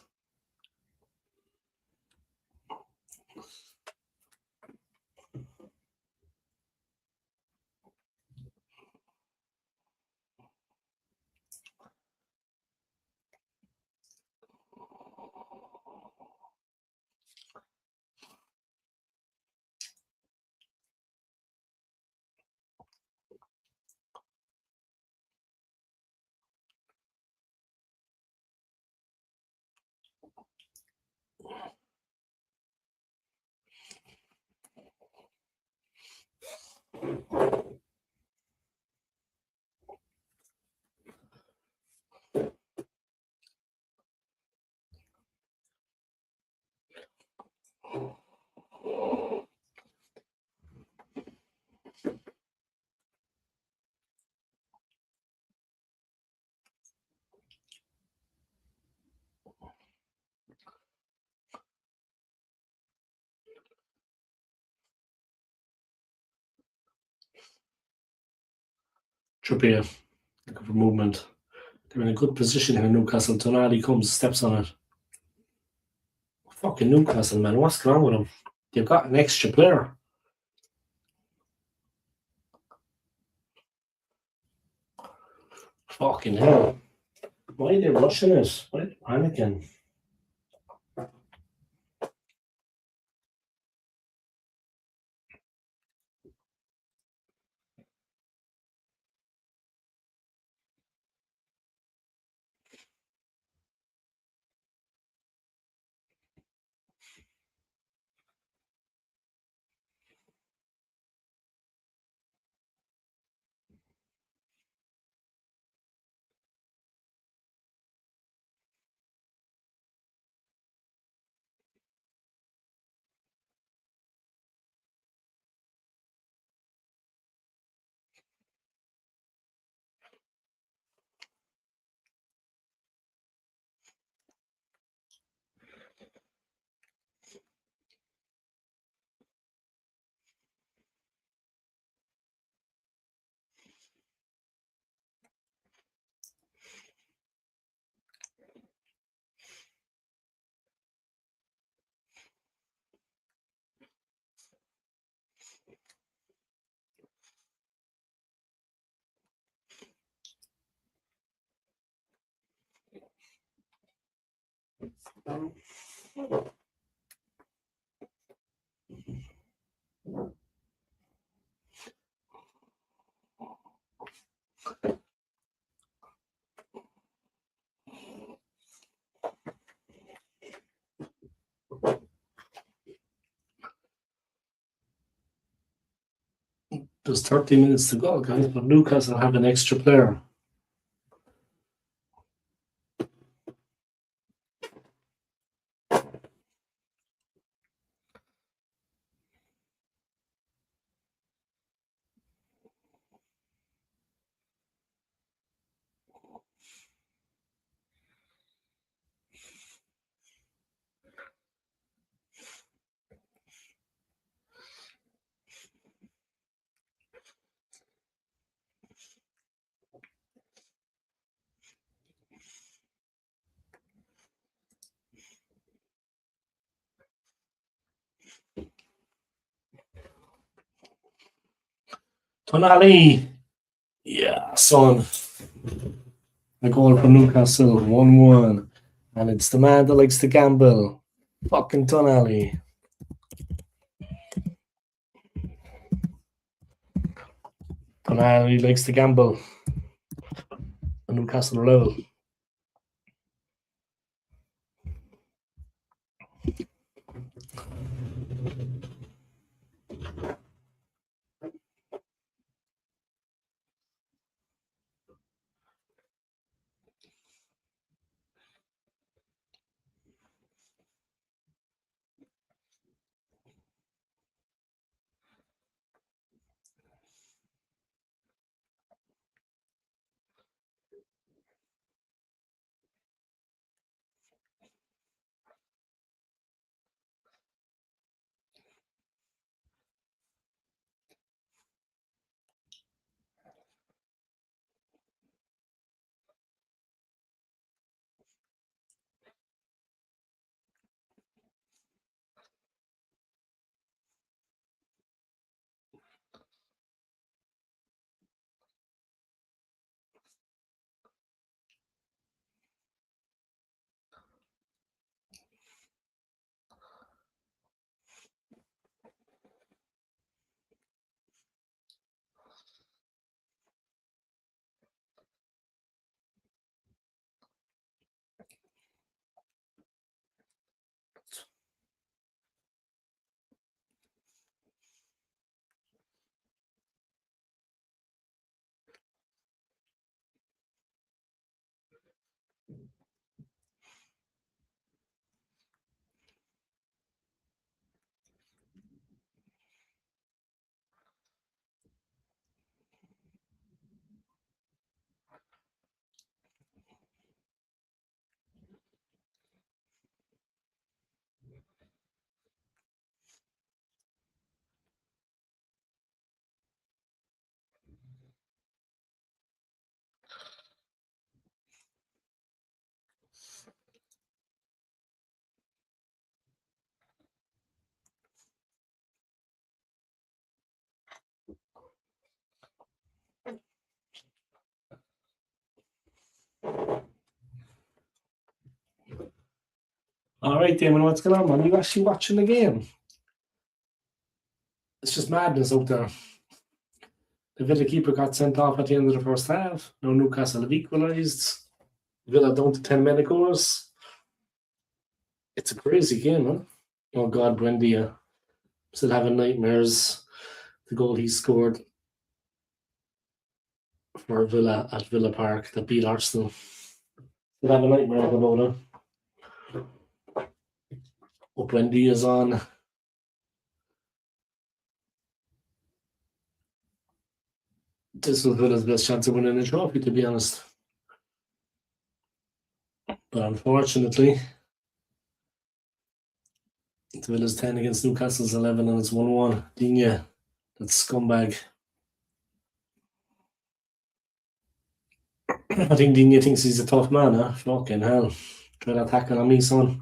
Trippier, looking for movement. They're in a good position here in Newcastle. Tonali comes, steps on it. Fucking Newcastle, man. What's going on with them? They've got an extra player. Fucking hell. Why are they rushing it? Why are they panicking? There's 30 minutes to go, guys, but Newcastle have an extra player. Tonali! Yeah, son. A goal for Newcastle, 1-1. And it's the man that likes to gamble. Fucking Tonali. Tonali likes to gamble. A Newcastle level. All right, Damon, what's going on, man? Are you actually watching the game? It's just madness out there. The Villa keeper got sent off at the end of the first half. No, Newcastle have equalised. Villa down to 10 men, of course. It's a crazy game, man. Oh, God, Buendia. Still having nightmares. The goal he scored for Villa at Villa Park that beat Arsenal. Still having nightmares about it. Hope Buendia's on. This was Villa's best chance of winning the trophy, to be honest. But unfortunately, it's Villa's 10 against Newcastle's 11 and it's 1-1. Digne, that scumbag. I think Digne thinks he's a tough man, huh? Fucking hell. Try to tackle on me, son.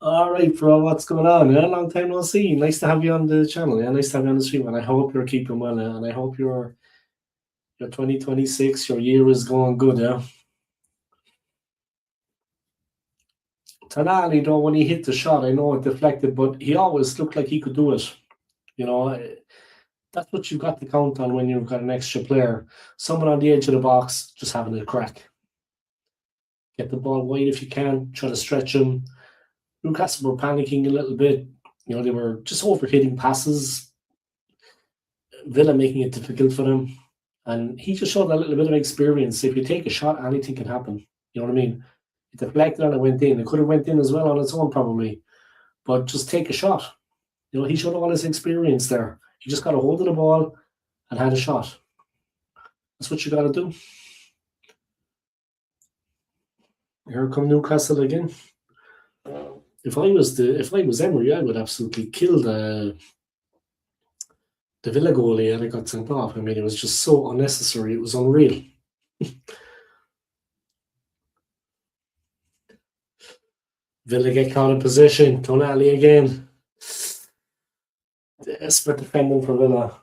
All right, bro, what's going on? Yeah, long time no see. Nice to have you on the channel. Yeah, nice to have you on the stream. And I hope you're keeping well. And I hope your 2026, your year is going good. Yeah. Tonali, though, when he hit the shot, I know it deflected, but he always looked like he could do it. You know, that's what you've got to count on when you've got an extra player. Someone on the edge of the box just having a crack. Get the ball wide if you can, try to stretch him. Newcastle were panicking a little bit. You know, they were just overhitting passes. Villa making it difficult for them. And he just showed a little bit of experience. If you take a shot, anything can happen. You know what I mean? It deflected and it went in. It could have went in as well on its own, probably. But just take a shot. You know, he showed all his experience there. He just got a hold of the ball and had a shot. That's what you got to do. Here come Newcastle again. If I was Emery, I would absolutely kill the Villa goalie that got sent off. I mean, it was just so unnecessary. It was unreal. Villa get caught in possession. Tonali again. Desperate defending for Villa.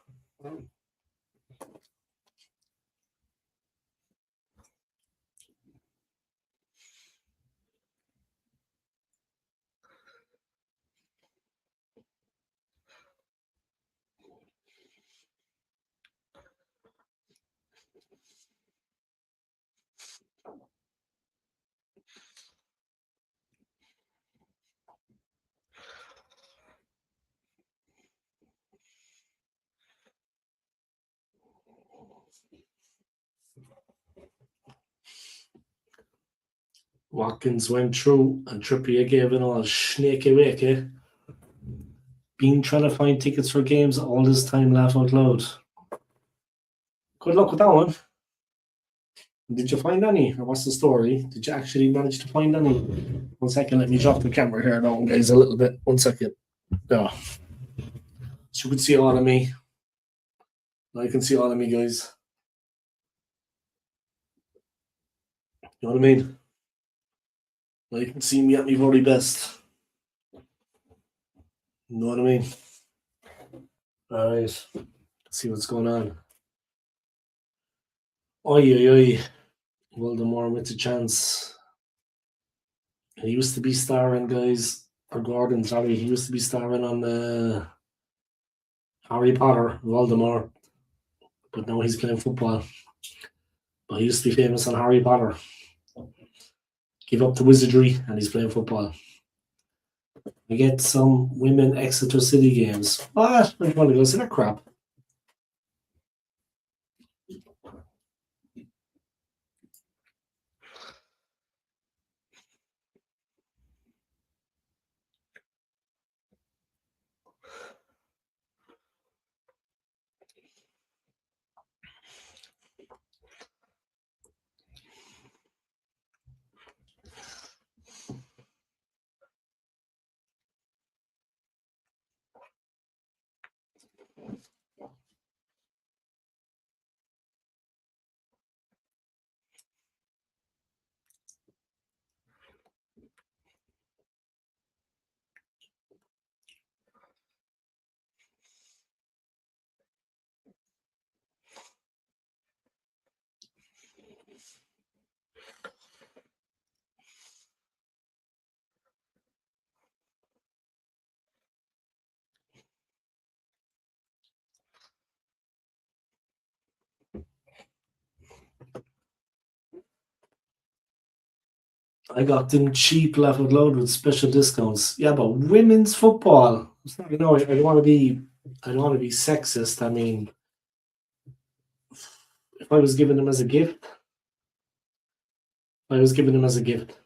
Watkins went through and Trippier gave it all snaky wake, eh? Been trying to find tickets for games all this time, laugh out loud. Good luck with that one. Did you find any? Or what's the story? Did you actually manage to find any? 1 second, let me drop the camera here now, guys, a little bit. 1 second. Yeah. So you can see all of me. Now you can see all of me, guys. You know what I mean? Now you can see me at my very best. You know what I mean? Alright. See what's going on. Oi. Voldemort with a chance. He used to be starring, guys. Or Gordon, sorry. He used to be starring on Harry Potter, Voldemort. But now he's playing football. But he used to be famous on Harry Potter. Give up the wizardry and he's playing football. We get some women Exeter City games. What? I want to go see that crap. I got them cheap laugh out loud with special discounts. Yeah, but women's football. You know, I don't want to be. I don't want to be sexist. I mean, if I was giving them as a gift, I was giving them as a gift.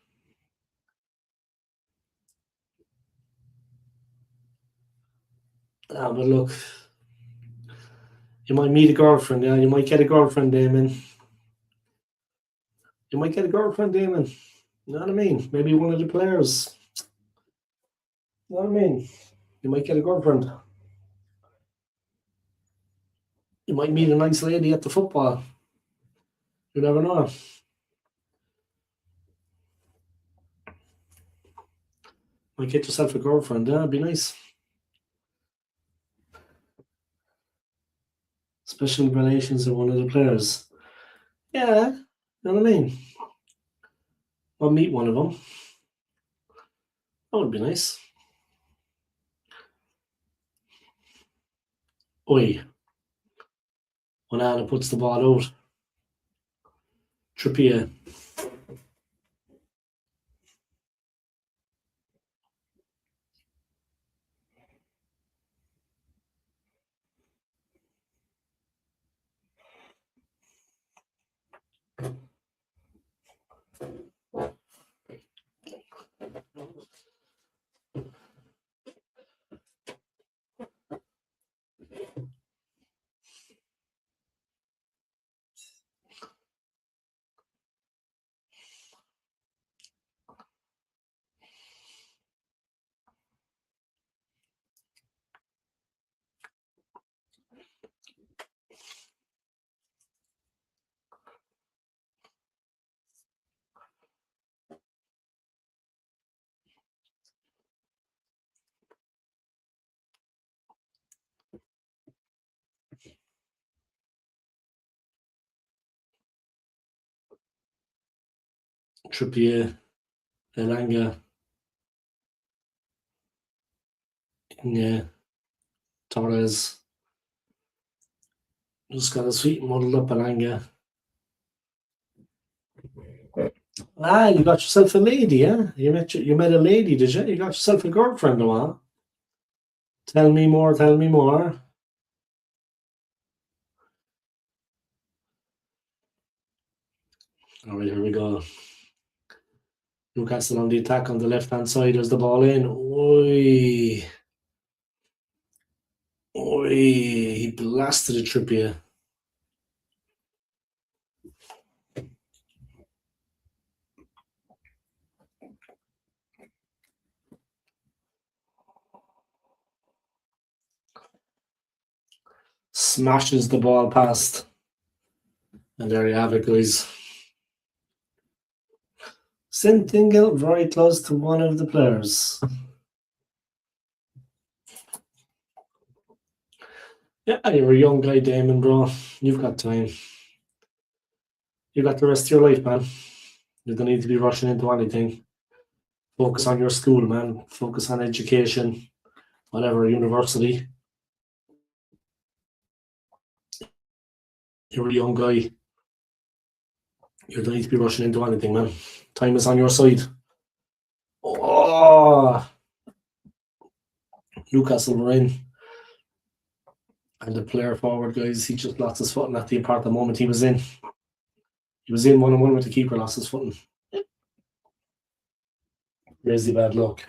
But look, you might meet a girlfriend. Yeah, you might get a girlfriend, Damon. You might get a girlfriend, Damon. You know what I mean? Maybe one of the players. You know what I mean? You might get a girlfriend. You might meet a nice lady at the football. You never know. Might get yourself a girlfriend. Yeah, it'd be nice. Special relations with one of the players. Yeah, you know what I mean? I'll meet one of them. That would be nice. Oi. Onana puts the ball out. Trippier. Trippier. Elanga. Yeah. Torres. Just got a sweet muddled up Elanga. Ah, you got yourself a lady, huh? You met a lady, did you? You got yourself a girlfriend, huh? Tell me more, tell me more. All right, here we go. Newcastle on the attack on the left-hand side. There's the ball in. Oi. Oi. He blasted a Trippier. Smashes the ball past. And there you have it, guys. Sentinel very close to one of the players. Yeah, you're a young guy, Damon, bro. You've got time. You've got the rest of your life, man. You don't need to be rushing into anything. Focus on your school, man. Focus on education, whatever, university. You're a young guy. You don't need to be rushing into anything, man. Time is on your side. Oh! Newcastle were in. And the player forward, guys, he just lost his footing at the apart the moment he was in. He was in 1-on-1 with the keeper, lost his footing. Crazy bad luck.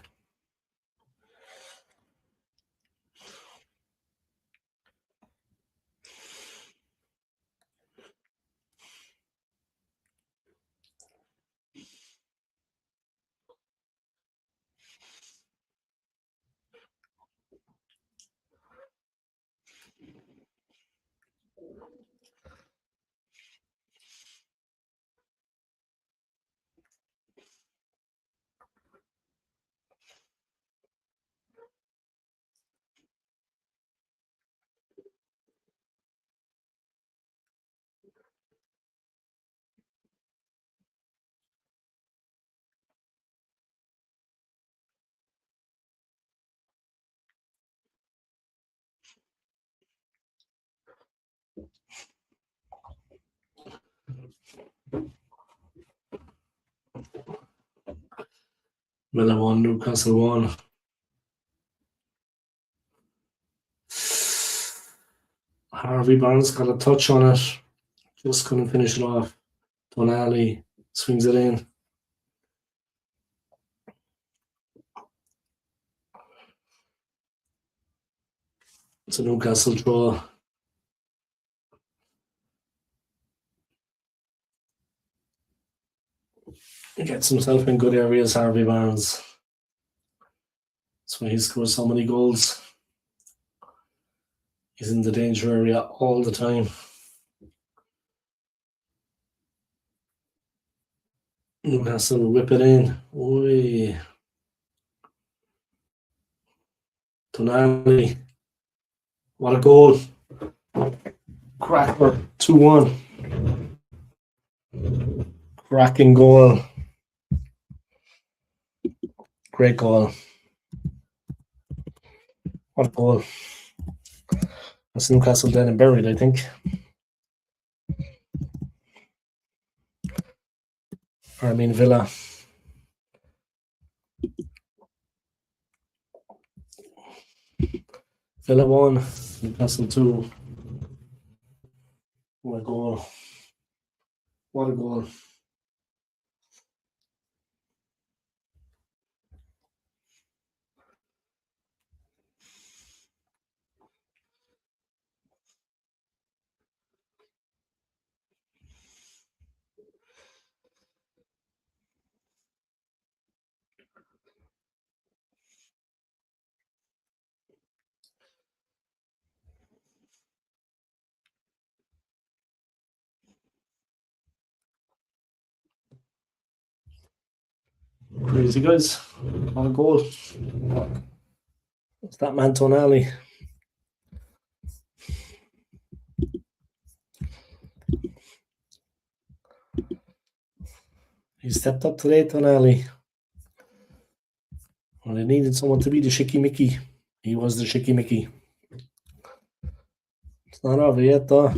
Villa won, Newcastle won. Harvey Barnes got a touch on it. Just couldn't finish it off. Tonali swings it in. It's a Newcastle draw. He gets himself in good areas, Harvey Barnes. That's why he scores so many goals. He's in the danger area all the time. Newcastle whip it in. Oi. Tonali. What a goal. Cracker. 2-1. Cracking goal. Great goal. What a goal. That's Newcastle dead and buried, I think. Or I mean Villa. Villa 1, Newcastle 2. What a goal. What a goal. Crazy, guys. What a goal. It's that man Tonali. He stepped up today, Tonali. Well, they needed someone to be the Shicky Mickey. He was the Shicky Mickey. It's not over yet, though.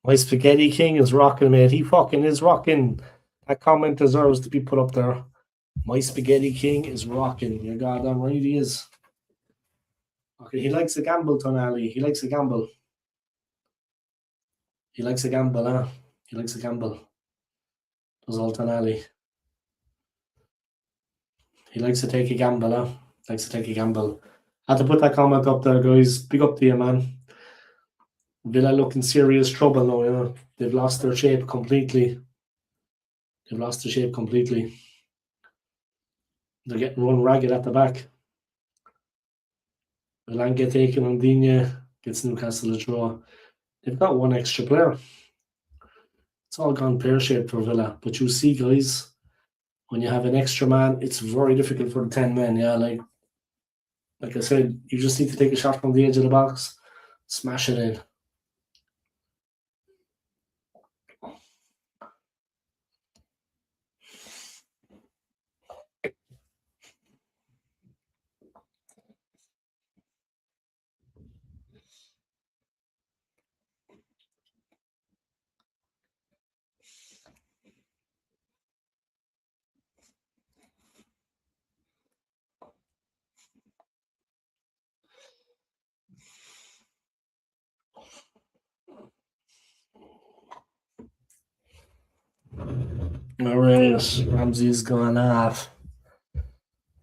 My Spaghetti King is rocking, mate. He fucking is rocking. That comment deserves to be put up there. My Spaghetti King is rocking. You're goddamn right he is. Okay, he likes a gamble, Tonali. He likes a gamble. He likes a gamble, huh? He likes a gamble. Does all Tonali. He likes to take a gamble, huh? Likes to take a gamble. Had to put that comment up there, guys. Big up to you, man. Villa look in serious trouble now, you know. They've lost their shape completely. They've lost their shape completely. They're getting run ragged at the back. Milan get taken on Digne, gets Newcastle a draw. They've got one extra player. It's all gone pear-shaped for Villa. But you see, guys, when you have an extra man, it's very difficult for the 10 men. Yeah, like I said, you just need to take a shot from the edge of the box, smash it in. All right, Ramsey's gone off.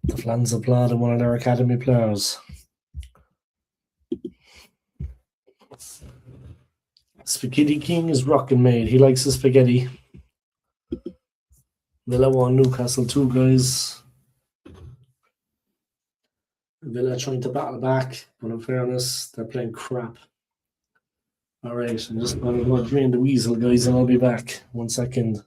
The fans applauding one of their academy players. Spaghetti King is rocking, mate. He likes the spaghetti. Villa 1, Newcastle 2, guys. Villa trying to battle back, but in fairness, they're playing crap. All right, I'm just going to go drain the weasel, guys, and I'll be back. 1 second.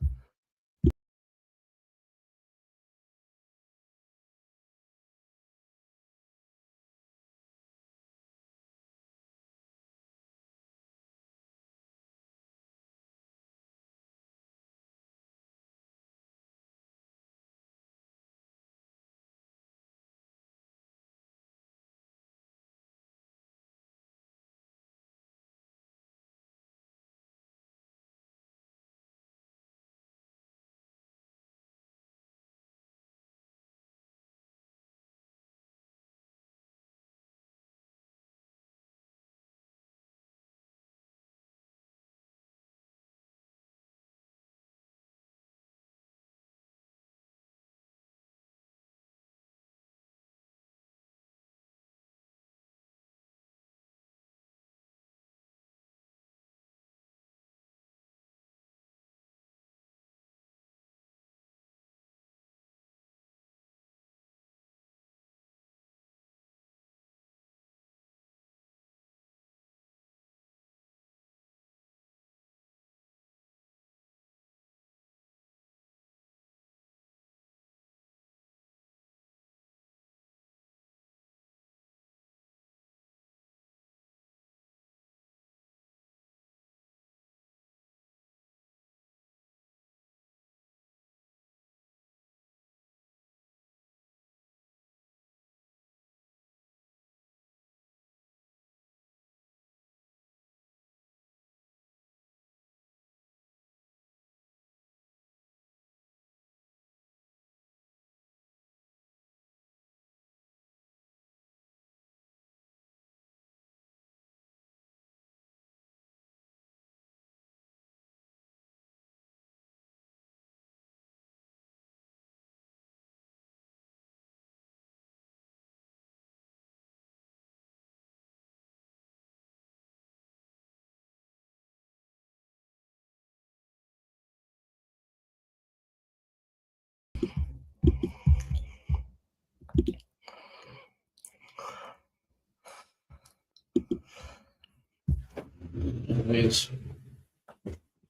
Wait.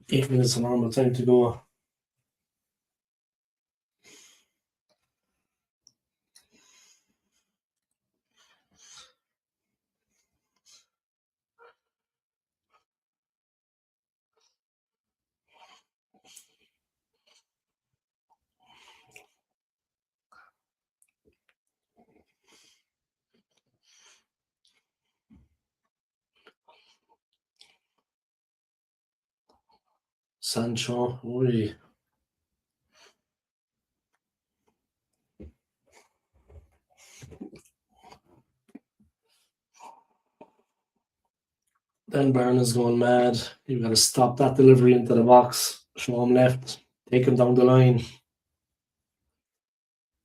8 minutes of normal time to go. Sancho, oi. Then Byrne is going mad. You've got to stop that delivery into the box. Show him left. Take him down the line.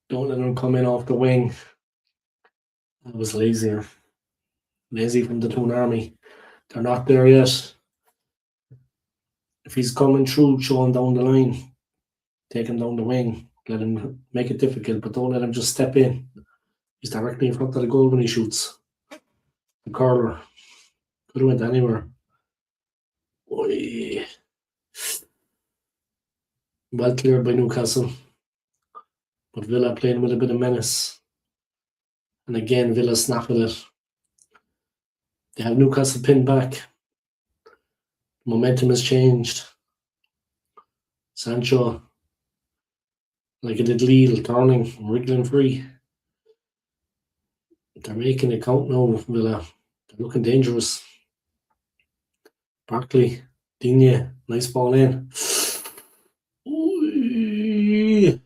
Don't let him come in off the wing. That was lazy. Lazy from the Toon Army. They're not there yet. If he's coming through, show him down the line. Take him down the wing. Let him make it difficult, but don't let him just step in. He's directly in front of the goal when he shoots. The curler. Could have went anywhere. Oy. Well cleared by Newcastle. But Villa playing with a bit of menace. And again, Villa snapping it. They have Newcastle pinned back. Momentum has changed. Sancho, like it did Lille, turning, wriggling free. They're making it count now, Villa. They're looking dangerous. Barkley, Digne, nice ball in. Ooh.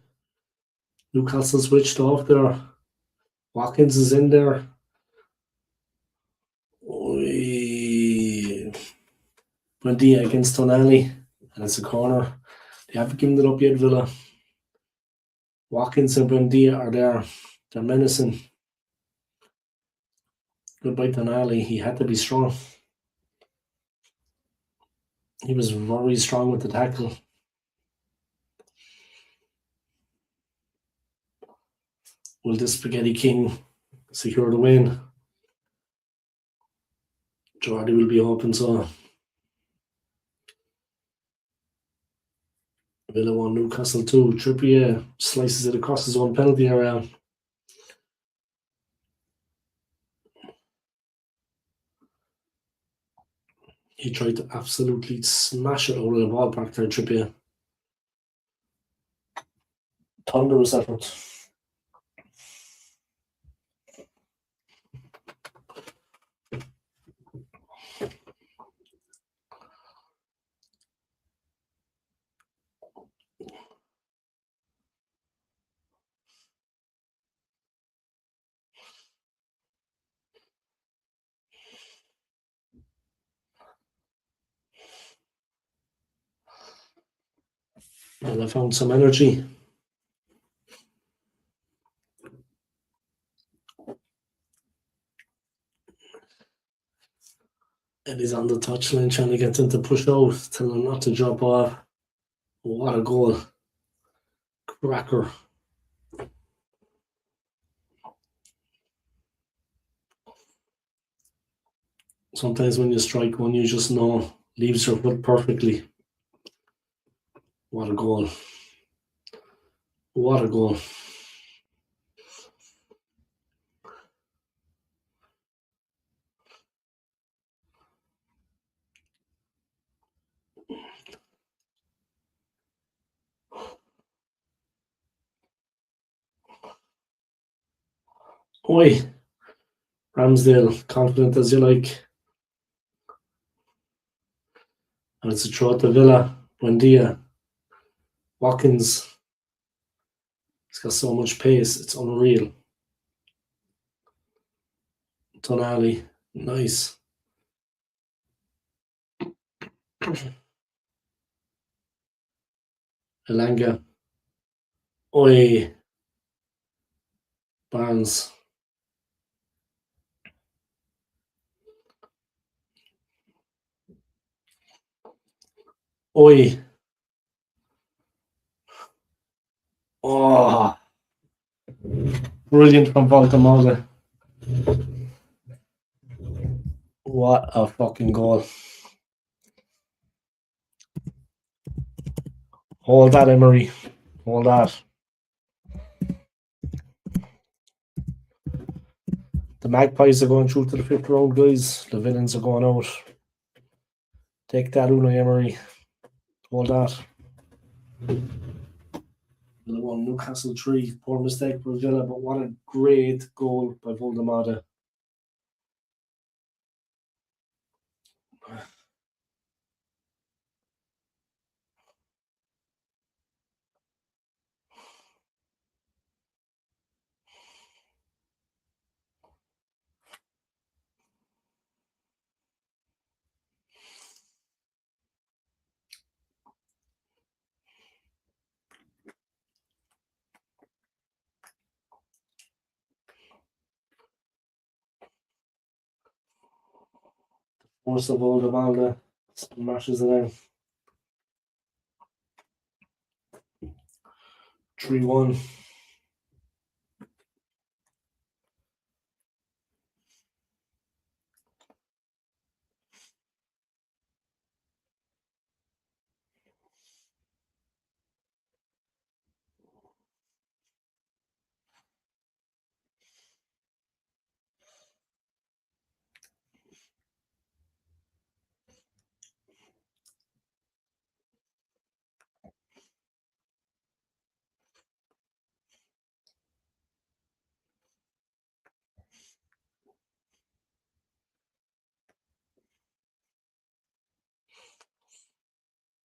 Newcastle switched off there. Watkins is in there. Buendia against Tonali. And it's a corner. They haven't given it up yet, Villa. Watkins and Buendia are there. They're menacing. Goodbye Tonali. He had to be strong. He was very strong with the tackle. Will this Spaghetti King secure the win? Jordy will be hoping so. Villa 1, Newcastle 2. Trippier slices it across his own penalty area. He tried to absolutely smash it out of the ballpark there, Trippier. Thunderous effort. Well, I found some energy. And he's on the touchline trying to get him to push out, telling him not to drop off. What a goal. Cracker. Sometimes when you strike one, you just know. Leaves your foot perfectly. What a goal. What a goal. Oi. Ramsdale, confident as you like. And it's a throw to Villa. Buendia. Watkins. He's got so much pace. It's unreal. Tonali. Nice. Elanga. Oi. Barnes. Oi. Oh. Brilliant from Valtamale. What a fucking goal. Hold that, Emery. Hold that. The Magpies are going through to the fifth round, guys. The Villains are going out. Take that, Unai Emery. Hold that. Villa 1, Newcastle 3. Poor mistake for Villa, but what a great goal by Voldemade. Force of Voldemade smashes it in. 3-1.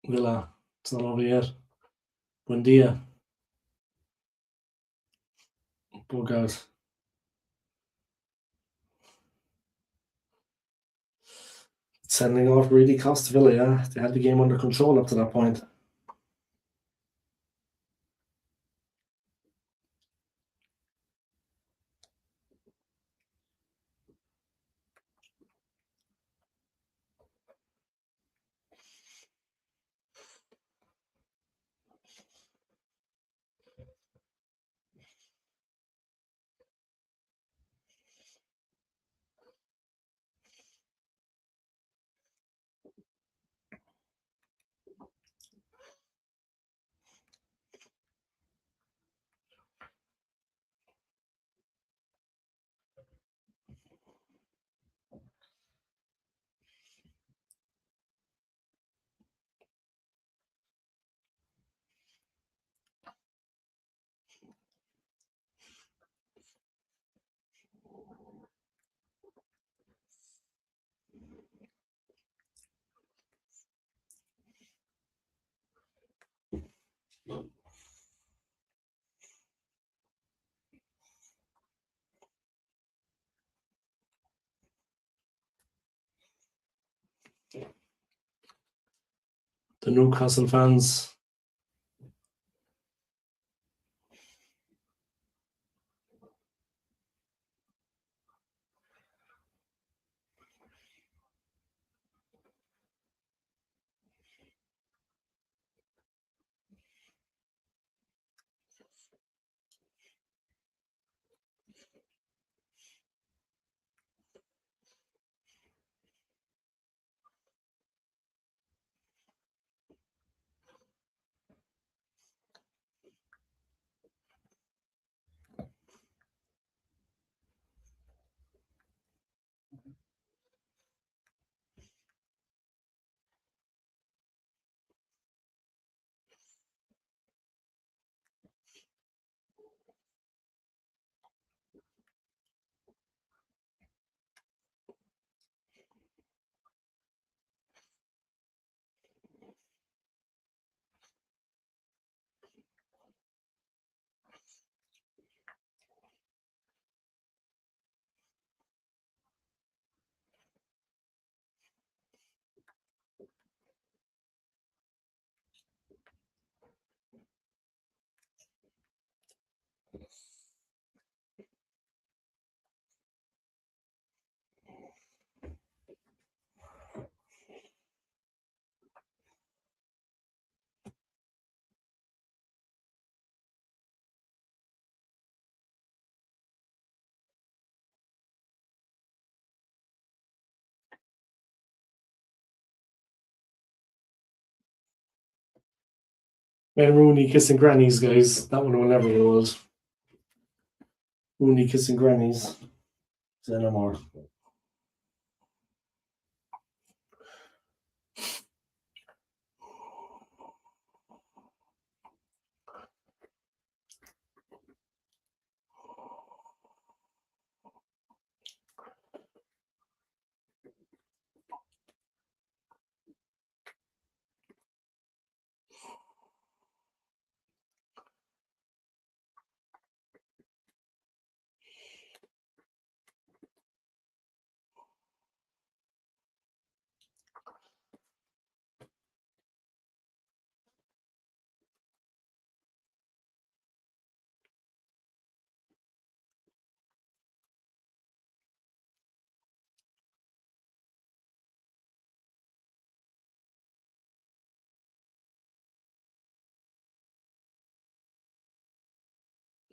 Villa, it's not over yet. Buendia. Bug out. Sending off really cost Villa, yeah. They had the game under control up to that point. The Newcastle fans. And Rooney kissing grannies, guys. That one will never get old. Rooney kissing grannies. Say no more.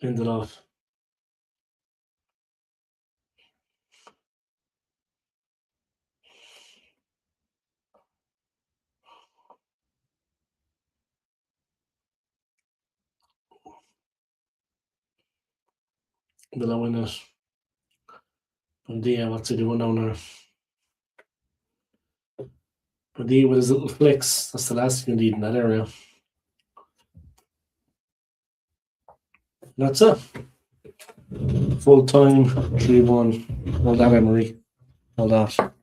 End it off. Will I win it? Bundia, what's he doing down there? Bundia with his little flicks. That's the last thing you need in that area. That's it. Full time, 3-1. Well done, Emery. Well done.